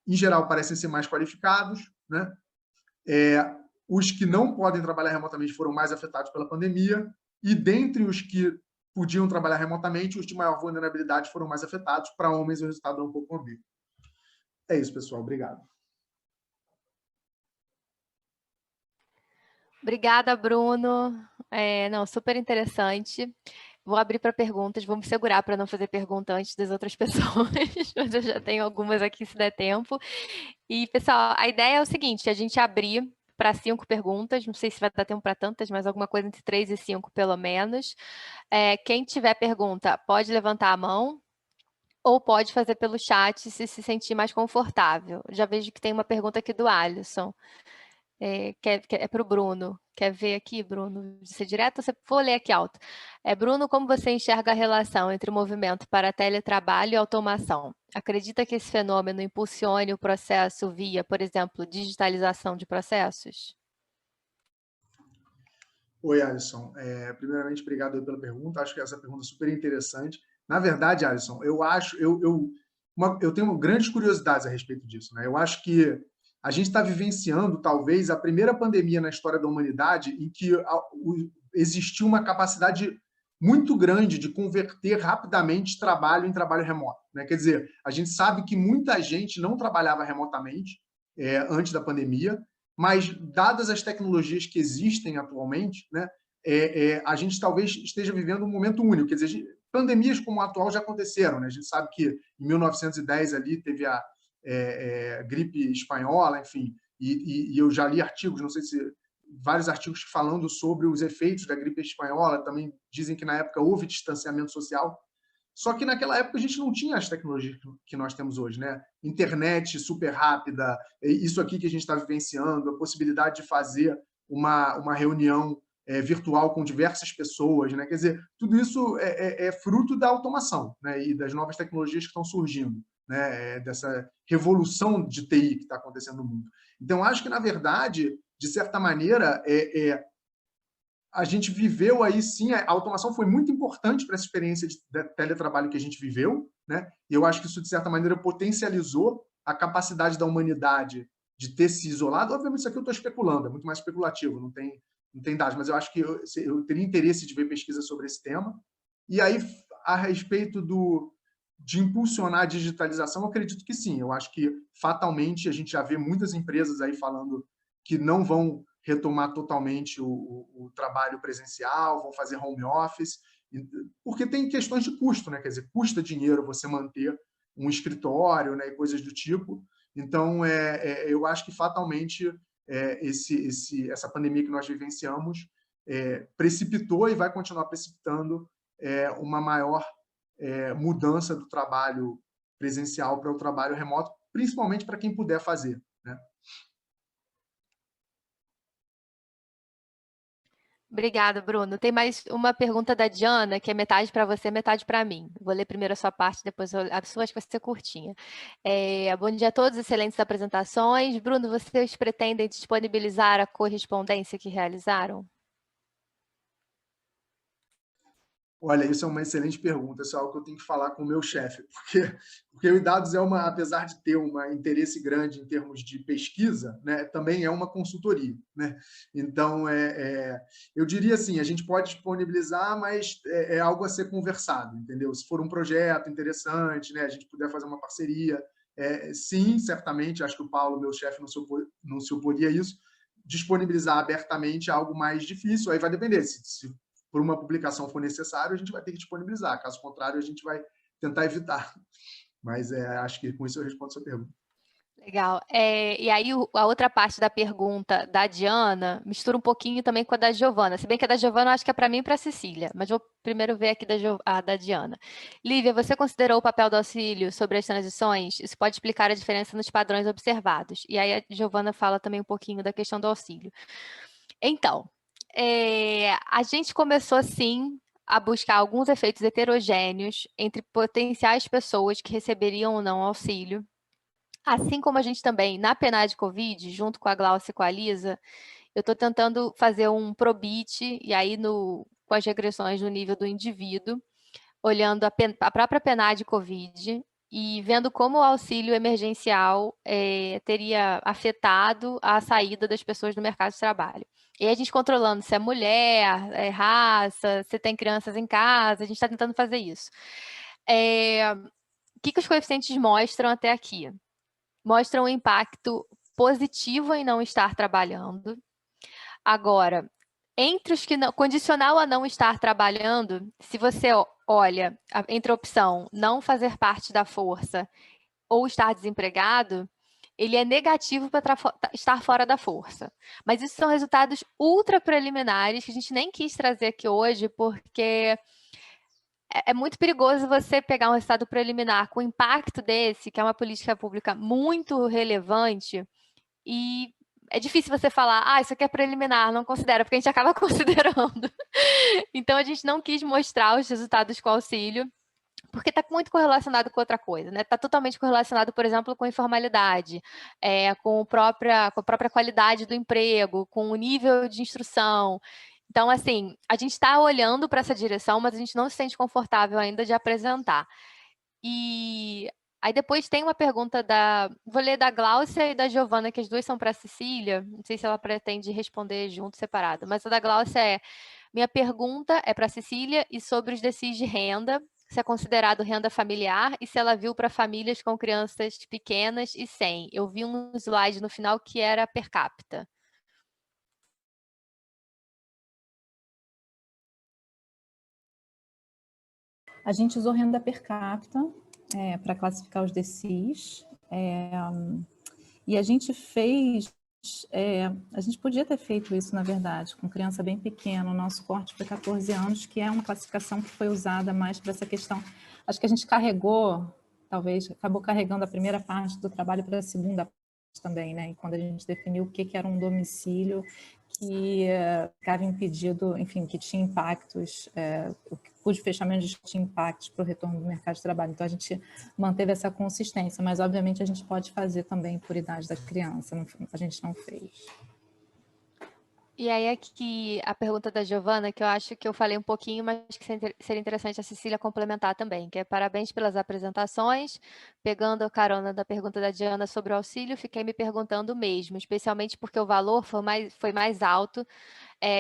em geral parecem ser mais qualificados, né? Os que não podem trabalhar remotamente foram mais afetados pela pandemia, e dentre os que podiam trabalhar remotamente, os de maior vulnerabilidade foram mais afetados. Para homens, o resultado é um pouco ambíguo. É isso, pessoal. Obrigado. Obrigada, Bruno. Não, super interessante. Vou abrir para perguntas, vou me segurar para não fazer pergunta antes das outras pessoas, mas eu já tenho algumas aqui se der tempo. E, pessoal, a ideia é o seguinte, a gente abrir para 5 perguntas, não sei se vai dar tempo para tantas, mas alguma coisa entre 3 e 5 pelo menos. Quem tiver pergunta, pode levantar a mão ou pode fazer pelo chat se sentir mais confortável. Já vejo que tem uma pergunta aqui do Alisson. É para o Bruno. Quer ver aqui, Bruno? De ser direto? Vou ler aqui alto. Bruno, como você enxerga a relação entre o movimento para teletrabalho e automação? Acredita que esse fenômeno impulsione o processo via, por exemplo, digitalização de processos? Oi, Alisson. Primeiramente, obrigado pela pergunta. Acho que essa pergunta é super interessante. Na verdade, Alisson, eu tenho grandes curiosidades a respeito disso, né? Eu acho que a gente está vivenciando, talvez, a primeira pandemia na história da humanidade em que existiu uma capacidade muito grande de converter rapidamente trabalho em trabalho remoto, né? Quer dizer, a gente sabe que muita gente não trabalhava remotamente antes da pandemia, mas, dadas as tecnologias que existem atualmente, né, a gente talvez esteja vivendo um momento único. Quer dizer, pandemias como a atual já aconteceram, né? A gente sabe que em 1910 ali teve a gripe espanhola, enfim, e eu já li artigos, não sei se vários artigos falando sobre os efeitos da gripe espanhola, também dizem que na época houve distanciamento social, só que naquela época a gente não tinha as tecnologias que nós temos hoje, né? Internet super rápida, isso aqui que a gente está vivenciando, a possibilidade de fazer uma reunião virtual com diversas pessoas, né? Quer dizer, tudo isso é fruto da automação, né? E das novas tecnologias que estão surgindo, né? Dessa revolução de TI que está acontecendo no mundo. Então, acho que, na verdade, de certa maneira, a gente viveu aí, sim, a automação foi muito importante para essa experiência de teletrabalho que a gente viveu, né? E eu acho que isso, de certa maneira, potencializou a capacidade da humanidade de ter se isolado. Obviamente, isso aqui eu estou especulando, é muito mais especulativo, não tem dados, mas eu acho que eu teria interesse de ver pesquisa sobre esse tema. E aí, a respeito de impulsionar a digitalização, eu acredito que sim. Eu acho que, fatalmente, a gente já vê muitas empresas aí falando que não vão retomar totalmente o trabalho presencial, vão fazer home office, porque tem questões de custo, né? Quer dizer, custa dinheiro você manter um escritório, né, e coisas do tipo. Então, eu acho que, fatalmente, essa pandemia que nós vivenciamos precipitou e vai continuar precipitando uma maior mudança do trabalho presencial para o trabalho remoto, principalmente para quem puder fazer, né? Obrigada, Bruno. Tem mais uma pergunta da Diana, que é metade para você, metade para mim. Vou ler primeiro a sua parte, depois a sua, acho que vai ser curtinha. Bom dia a todos, excelentes apresentações. Bruno, vocês pretendem disponibilizar a correspondência que realizaram? Olha, isso é uma excelente pergunta, isso é algo que eu tenho que falar com o meu chefe, porque o Dados apesar de ter um interesse grande em termos de pesquisa, né, também é uma consultoria, né? Então, eu diria assim, a gente pode disponibilizar, mas é algo a ser conversado, entendeu? Se for um projeto interessante, né, a gente puder fazer uma parceria, sim, certamente, acho que o Paulo, meu chefe, não se oporia a isso. Disponibilizar abertamente é algo mais difícil, aí vai depender, se por uma publicação for necessário, a gente vai ter que disponibilizar. Caso contrário, a gente vai tentar evitar. Mas acho que com isso eu respondo a sua pergunta. Legal. E aí, a outra parte da pergunta da Diana mistura um pouquinho também com a da Giovana. Se bem que a da Giovana eu acho que é para mim e para a Cecília, mas vou primeiro ver aqui a da Diana. Lívia, você considerou o papel do auxílio sobre as transições? Isso pode explicar a diferença nos padrões observados. E aí a Giovana fala também um pouquinho da questão do auxílio. Então, a gente começou, sim, a buscar alguns efeitos heterogêneos entre potenciais pessoas que receberiam ou não auxílio. Assim como a gente também, na PNAD Covid, junto com a Glaucia e com a Lisa, eu estou tentando fazer um probit, e aí com as regressões no nível do indivíduo, olhando a própria PNAD Covid e vendo como o auxílio emergencial teria afetado a saída das pessoas do mercado de trabalho. E aí a gente controlando se é mulher, raça, se tem crianças em casa, a gente está tentando fazer isso. O que os coeficientes mostram até aqui? Mostram um impacto positivo em não estar trabalhando. Agora, entre os que não, condicional a não estar trabalhando, se você olha entre a opção não fazer parte da força ou estar desempregado, ele é negativo para estar fora da força. Mas isso são resultados ultra preliminares que a gente nem quis trazer aqui hoje, porque é muito perigoso você pegar um resultado preliminar com o impacto desse, que é uma política pública muito relevante, e é difícil você falar, isso aqui é preliminar, não considera, porque a gente acaba considerando. Então, a gente não quis mostrar os resultados com auxílio, porque está muito correlacionado com outra coisa, né? Está totalmente correlacionado, por exemplo, com informalidade, com a própria qualidade do emprego, com o nível de instrução. Então, assim, a gente está olhando para essa direção, mas a gente não se sente confortável ainda de apresentar. E aí depois tem uma pergunta vou ler da Gláucia e da Giovana, que as duas são para a Cecília. Não sei se ela pretende responder junto, separado. Mas a da Gláucia minha pergunta é para a Cecília e sobre os decis de renda, se é considerado renda familiar e se ela viu para famílias com crianças pequenas e sem. Eu vi um slide no final que era per capita. A gente usou renda per capita para classificar os DCIs, e a gente fez, a gente podia ter feito isso, na verdade, com criança bem pequena. O nosso corte foi 14 anos, que é uma classificação que foi usada mais para essa questão. Acho que a gente acabou carregando a primeira parte do trabalho para a segunda parte também, né? E quando a gente definiu o que era um domicílio que ficava impedido, enfim, que tinha impactos, cujo fechamento tinha impactos para o retorno do mercado de trabalho. Então, a gente manteve essa consistência, mas, obviamente, a gente pode fazer também por idade da criança, a gente não fez. E aí aqui a pergunta da Giovana, que eu acho que eu falei um pouquinho, mas que seria interessante a Cecília complementar também, que é parabéns pelas apresentações. Pegando a carona da pergunta da Diana sobre o auxílio, fiquei me perguntando mesmo, especialmente porque o valor foi mais alto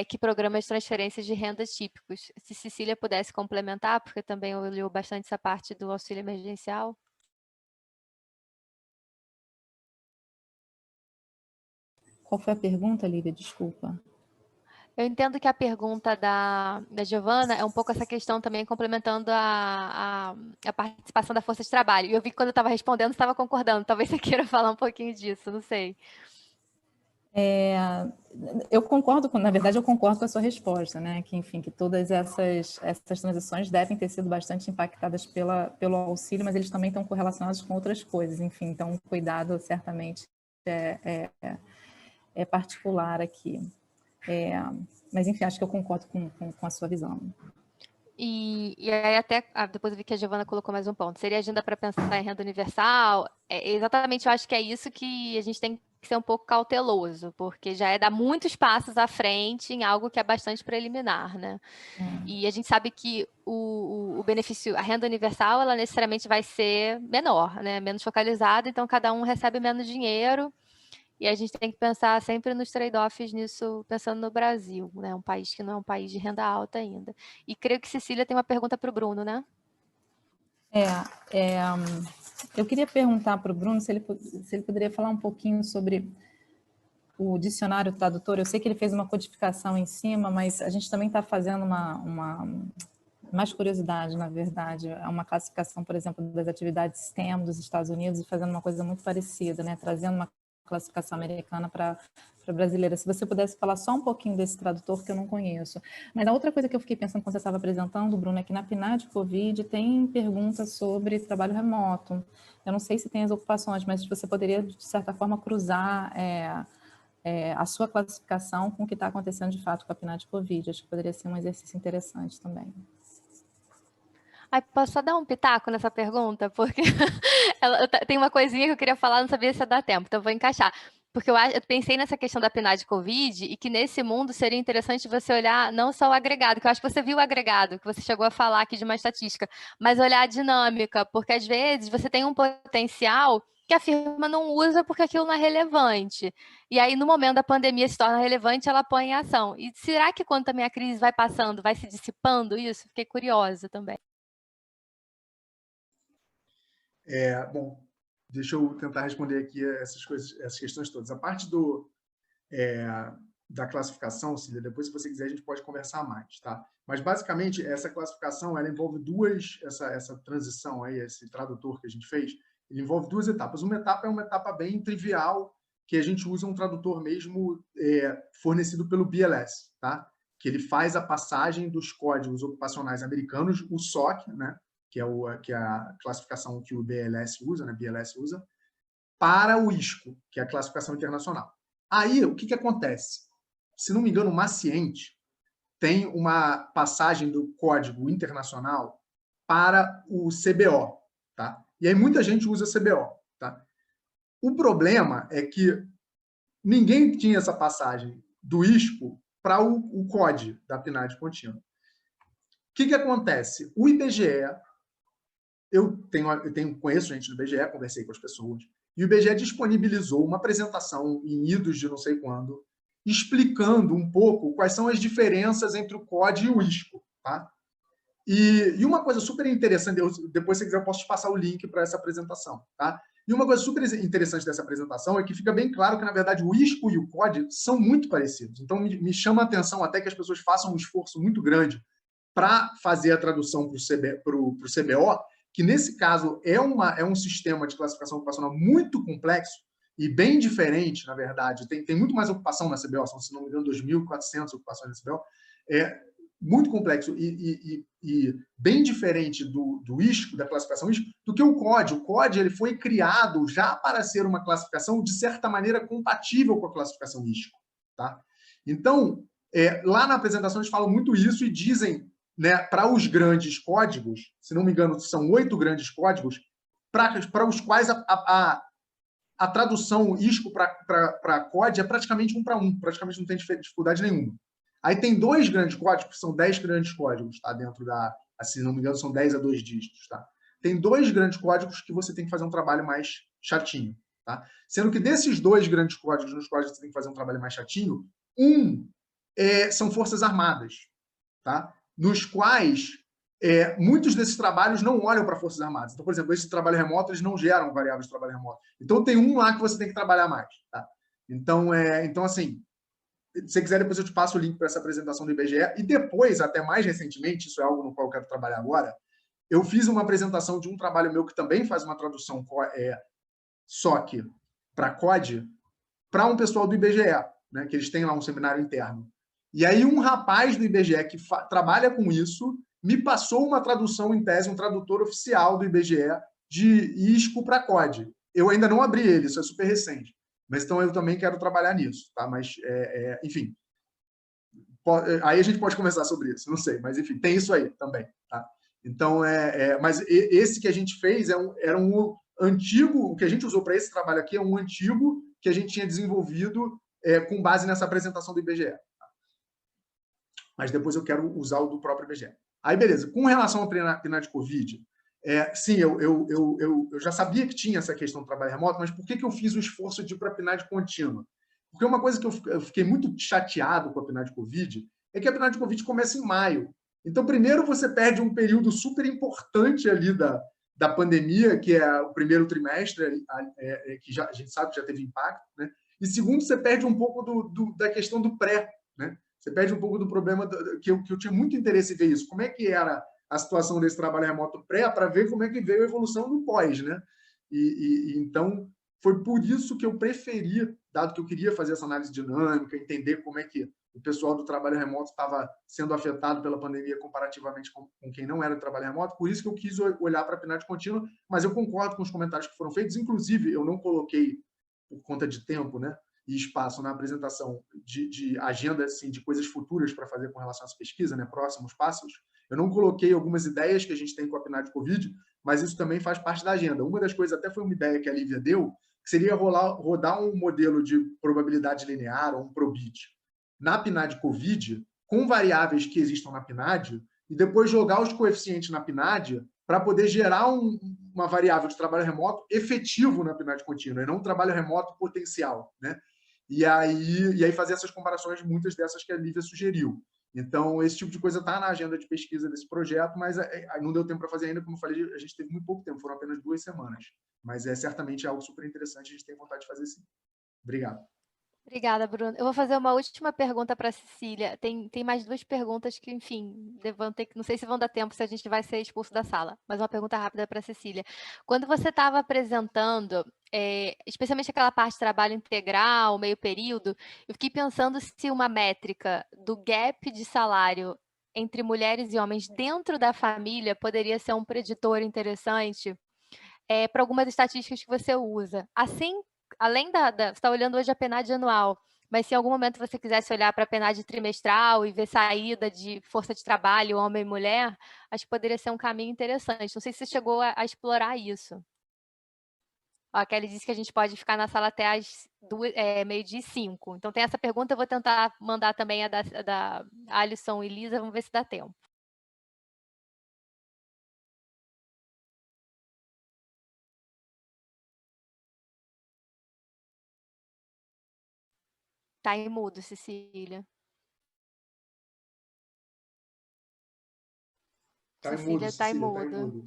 que programas de transferências de rendas típicos. Se Cecília pudesse complementar, porque também olhou bastante essa parte do auxílio emergencial. Qual foi a pergunta, Lívia? Desculpa. Eu entendo que a pergunta da Giovana é um pouco essa questão também complementando a participação da força de trabalho. E eu vi que quando eu estava respondendo, você estava concordando. Talvez você queira falar um pouquinho disso, não sei. Eu concordo, na verdade, eu concordo com a sua resposta, né? Que, enfim, que todas essas transições devem ter sido bastante impactadas pelo auxílio, mas eles também estão correlacionados com outras coisas, enfim, então o cuidado certamente é particular aqui. Mas, enfim, acho que eu concordo com a sua visão. E aí até, depois eu vi que a Giovana colocou mais um ponto. Seria agenda para pensar em renda universal? Exatamente, eu acho que é isso que a gente tem que ser um pouco cauteloso, porque já dar muitos passos à frente em algo que é bastante preliminar, né? E a gente sabe que o benefício, a renda universal, ela necessariamente vai ser menor, né? Menos focalizada, então cada um recebe menos dinheiro. E a gente tem que pensar sempre nos trade-offs nisso, pensando no Brasil, né? Um país que não é um país de renda alta ainda. E creio que Cecília tem uma pergunta para o Bruno, né? Eu queria perguntar para o Bruno se ele poderia falar um pouquinho sobre o dicionário tradutor. Eu sei que ele fez uma codificação em cima, mas a gente também está fazendo uma mais curiosidade, na verdade. É uma classificação, por exemplo, das atividades STEM dos Estados Unidos e fazendo uma coisa muito parecida, né? Trazendo uma classificação americana para a brasileira. Se você pudesse falar só um pouquinho desse tradutor que eu não conheço. Mas a outra coisa que eu fiquei pensando quando você estava apresentando, Bruno, é que na PNAD Covid tem perguntas sobre trabalho remoto. Eu não sei se tem as ocupações, mas você poderia, de certa forma, cruzar a sua classificação com o que está acontecendo de fato com a PNAD Covid. Acho que poderia ser um exercício interessante também. Ai, posso só dar um pitaco nessa pergunta? Porque tem uma coisinha que eu queria falar, não sabia se ia dar tempo, então eu vou encaixar. Porque eu pensei nessa questão da PNAD Covid e que nesse mundo seria interessante você olhar não só o agregado, que eu acho que você viu o agregado, que você chegou a falar aqui de uma estatística, mas olhar a dinâmica, porque às vezes você tem um potencial que a firma não usa porque aquilo não é relevante. E aí, no momento da pandemia se torna relevante, ela põe em ação. E será que quando também a crise vai passando, vai se dissipando isso? Fiquei curiosa também. Bom, deixa eu tentar responder aqui essas questões todas. A parte da classificação, Cília, depois, se você quiser, a gente pode conversar mais, tá? Mas, basicamente, essa classificação, ela envolve essa transição aí, esse tradutor que a gente fez, ele envolve duas etapas. Uma etapa é uma etapa bem trivial, que a gente usa um tradutor mesmo fornecido pelo BLS, tá? Que ele faz a passagem dos códigos ocupacionais americanos, o SOC, né? Que é a classificação que o BLS usa, né? BLS usa, para o ISCO, que é a classificação internacional. Aí, o que acontece? Se não me engano, o Maciente tem uma passagem do código internacional para o CBO, tá? E aí muita gente usa CBO, tá? O problema é que ninguém tinha essa passagem do ISCO para o COD da PNAD contínua. O que acontece? O IBGE, conheço gente do IBGE, conversei com as pessoas, e o IBGE disponibilizou uma apresentação em idos de não sei quando, explicando um pouco quais são as diferenças entre o COD e o ISCO, tá? E uma coisa super interessante, depois, se quiser, eu posso te passar o link para essa apresentação, tá? E uma coisa super interessante dessa apresentação é que fica bem claro que, na verdade, o ISCO e o COD são muito parecidos. Então, me chama a atenção até que as pessoas façam um esforço muito grande para fazer a tradução para o CBO, que, nesse caso, é um sistema de classificação ocupacional muito complexo e bem diferente, na verdade. Tem muito mais ocupação na CBO, são, se não me engano, 2.400 ocupações na CBO. Muito complexo e bem diferente do ISCO, da classificação ISCO, do que o COD. O COD ele foi criado já para ser uma classificação, de certa maneira, compatível com a classificação ISCO. Tá? Então, lá na apresentação, eles falam muito isso e dizem, né, para os grandes códigos, se não me engano, são 8 grandes códigos, para os quais a tradução ISCO para COD é praticamente 1 para 1, praticamente não tem dificuldade nenhuma. Aí tem 2 grandes códigos, que são 10 grandes códigos, tá? Dentro se não me engano, são 10 a 2 dígitos, tá? Tem 2 grandes códigos que você tem que fazer um trabalho mais chatinho, tá? Sendo que desses 2 grandes códigos nos quais você tem que fazer um trabalho mais chatinho, são forças armadas, tá? Nos quais muitos desses trabalhos não olham para forças armadas. Então, por exemplo, esse trabalho remoto, eles não geram variáveis de trabalho remoto. Então, tem um lá que você tem que trabalhar mais, tá? Então, assim, se você quiser, depois eu te passo o link para essa apresentação do IBGE. E depois, até mais recentemente, isso é algo no qual eu quero trabalhar agora, eu fiz uma apresentação de um trabalho meu que também faz uma tradução SOC para COD, para um pessoal do IBGE, né, que eles têm lá um seminário interno. E aí um rapaz do IBGE que trabalha com isso me passou uma tradução em tese, um tradutor oficial do IBGE de ISCO para COD. Eu ainda não abri ele, isso é super recente. Mas então eu também quero trabalhar nisso, tá? Mas, enfim, aí a gente pode conversar sobre isso, não sei, mas enfim, tem isso aí também, tá? Então, mas esse que a gente fez era um antigo, o que a gente usou para esse trabalho aqui é um antigo que a gente tinha desenvolvido com base nessa apresentação do IBGE. Tá? Mas depois eu quero usar o do próprio IBGE. Aí, beleza. Com relação à PNAD Covid, sim, eu já sabia que tinha essa questão do trabalho remoto, mas por que eu fiz o esforço de ir para a PNAD contínua? Porque uma coisa que eu fiquei muito chateado com a PNAD Covid é que a PNAD Covid começa em maio. Então, primeiro, você perde um período super importante ali da pandemia, que é o primeiro trimestre, que a gente sabe que já teve impacto, né? E segundo, você perde um pouco da questão do pré, né? Você perde um pouco do problema que eu tinha muito interesse em ver isso. Como é que era a situação desse trabalho remoto pré para ver como é que veio a evolução do pós, né? Então, foi por isso que eu preferi, dado que eu queria fazer essa análise dinâmica, entender como é que o pessoal do trabalho remoto estava sendo afetado pela pandemia comparativamente com quem não era do trabalho remoto, por isso que eu quis olhar para a PNAD contínua, mas eu concordo com os comentários que foram feitos, inclusive eu não coloquei, por conta de tempo, né, e espaço na apresentação de agenda assim, de coisas futuras para fazer com relação a essa pesquisa, né, próximos passos, eu não coloquei algumas ideias que a gente tem com a PNAD Covid, mas isso também faz parte da agenda. Uma das coisas até foi uma ideia que a Lívia deu, que seria rodar um modelo de probabilidade linear ou um probit na PNAD Covid, com variáveis que existam na PNAD, e depois jogar os coeficientes na PNAD para poder gerar uma variável de trabalho remoto efetivo na PNAD contínua, e não um trabalho remoto potencial, né? E aí fazer essas comparações, muitas dessas que a Lívia sugeriu. Então, esse tipo de coisa está na agenda de pesquisa desse projeto, mas não deu tempo para fazer ainda, como eu falei, a gente teve muito pouco tempo, foram apenas 2 semanas. Mas certamente algo super interessante, a gente tem vontade de fazer sim. Obrigado. Obrigada, Bruno. Eu vou fazer uma última pergunta para a Cecília. Tem mais 2 perguntas que, enfim, vão ter que, não sei se vão dar tempo, se a gente vai ser expulso da sala, mas uma pergunta rápida para a Cecília. Quando você estava apresentando, especialmente aquela parte de trabalho integral, meio período, eu fiquei pensando se uma métrica do gap de salário entre mulheres e homens dentro da família poderia ser um preditor interessante para algumas estatísticas que você usa. Assim, além você está olhando hoje a PNAD anual, mas se em algum momento você quisesse olhar para a PNAD trimestral e ver saída de força de trabalho, homem e mulher, acho que poderia ser um caminho interessante. Não sei se você chegou a explorar isso. Ó, a Kelly disse que a gente pode ficar na sala até às meio-dia e 5. Então tem essa pergunta, eu vou tentar mandar também a da Alisson e Lisa, vamos ver se dá tempo. Tá em mudo, Cecília. Cecília tá em mudo.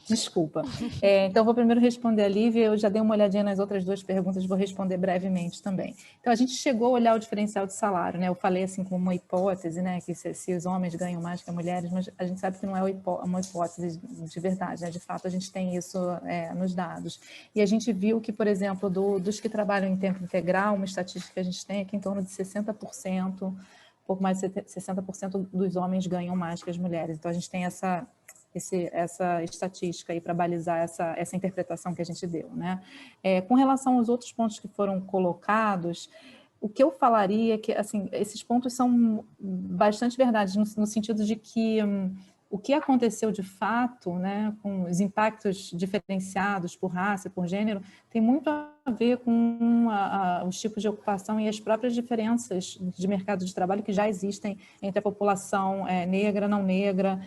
Desculpa. Então, vou primeiro responder a Lívia. Eu já dei uma olhadinha nas outras 2 perguntas, vou responder brevemente também. Então, a gente chegou a olhar o diferencial de salário, né? Eu falei assim como uma hipótese, né? Que se os homens ganham mais que as mulheres, mas a gente sabe que não é uma hipótese de verdade, né? De fato, a gente tem isso nos dados. E a gente viu que, por exemplo, dos que trabalham em tempo integral, uma estatística que a gente tem é que em torno de 60%, um pouco mais de 60% dos homens ganham mais que as mulheres. Então, a gente tem essa estatística aí para balizar essa interpretação que a gente deu, né? Com relação aos outros pontos que foram colocados, o que eu falaria é que, assim, esses pontos são bastante verdade, no sentido de que o que aconteceu de fato, né, com os impactos diferenciados por raça e por gênero, tem muito a ver com os tipos de ocupação e as próprias diferenças de mercado de trabalho que já existem entre a população negra, não negra.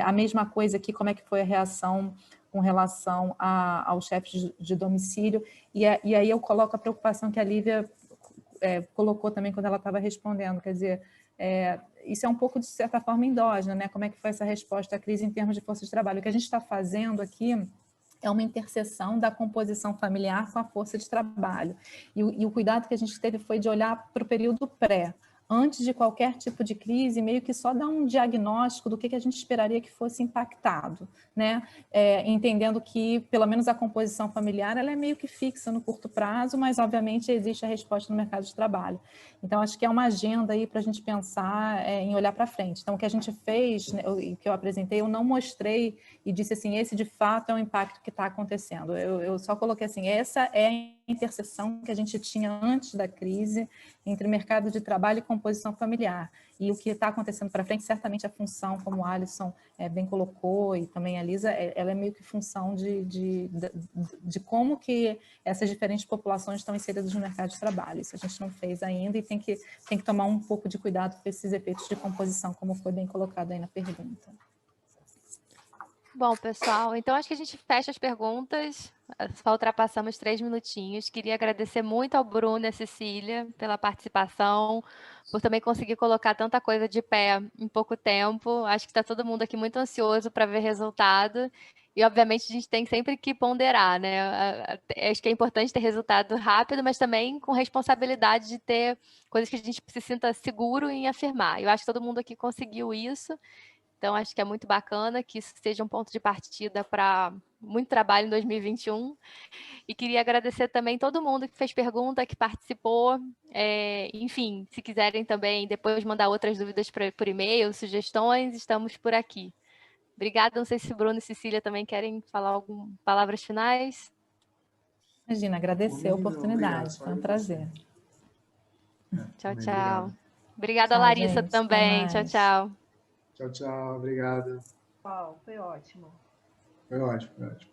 A mesma coisa aqui, como é que foi a reação com relação aos chefes de domicílio. E aí eu coloco a preocupação que a Lívia colocou também quando ela estava respondendo, quer dizer, isso é um pouco, de certa forma, endógeno, né? Como é que foi essa resposta à crise em termos de força de trabalho? O que a gente está fazendo aqui é uma interseção da composição familiar com a força de trabalho. E o cuidado que a gente teve foi de olhar para o período pré, antes de qualquer tipo de crise, meio que só dar um diagnóstico do que a gente esperaria que fosse impactado, né? Entendendo que, pelo menos, a composição familiar ela é meio que fixa no curto prazo, mas, obviamente, existe a resposta no mercado de trabalho. Então, acho que é uma agenda aí para a gente pensar em olhar para frente. Então, o que a gente fez, né, o que eu apresentei, eu não mostrei e disse assim, esse, de fato, é o impacto que está acontecendo. Eu só coloquei assim, essa é a interseção que a gente tinha antes da crise entre mercado de trabalho e composição familiar. E o que está acontecendo para frente, certamente a função, como o Alisson bem colocou, e também a Lisa, ela é meio que função de como que essas diferentes populações estão inseridas no mercado de trabalho. Isso a gente não fez ainda e tem que tomar um pouco de cuidado com esses efeitos de composição, como foi bem colocado aí na pergunta. Bom, pessoal, então acho que a gente fecha as perguntas, só ultrapassamos 3 minutinhos. Queria agradecer muito ao Bruno e à Cecília pela participação, por também conseguir colocar tanta coisa de pé em pouco tempo. Acho que está todo mundo aqui muito ansioso para ver resultado. E, obviamente, a gente tem sempre que ponderar, né? Acho que é importante ter resultado rápido, mas também com responsabilidade de ter coisas que a gente se sinta seguro em afirmar. Eu acho que todo mundo aqui conseguiu isso, então acho que é muito bacana que isso seja um ponto de partida para muito trabalho em 2021. E queria agradecer também todo mundo que fez pergunta, que participou. Enfim, se quiserem também depois mandar outras dúvidas por e-mail, sugestões, estamos por aqui. Obrigada. Não sei se Bruno e Cecília também querem falar algumas palavras finais. Imagina, agradecer a Obrigado, oportunidade. só Foi um agradecer. prazer. Tchau, Também, tchau. obrigado. Obrigada, Tchau, Larissa, gente. Até também. Tchau, mais. tchau. Tchau, tchau. Obrigado. Pessoal, foi ótimo. Foi ótimo, foi ótimo.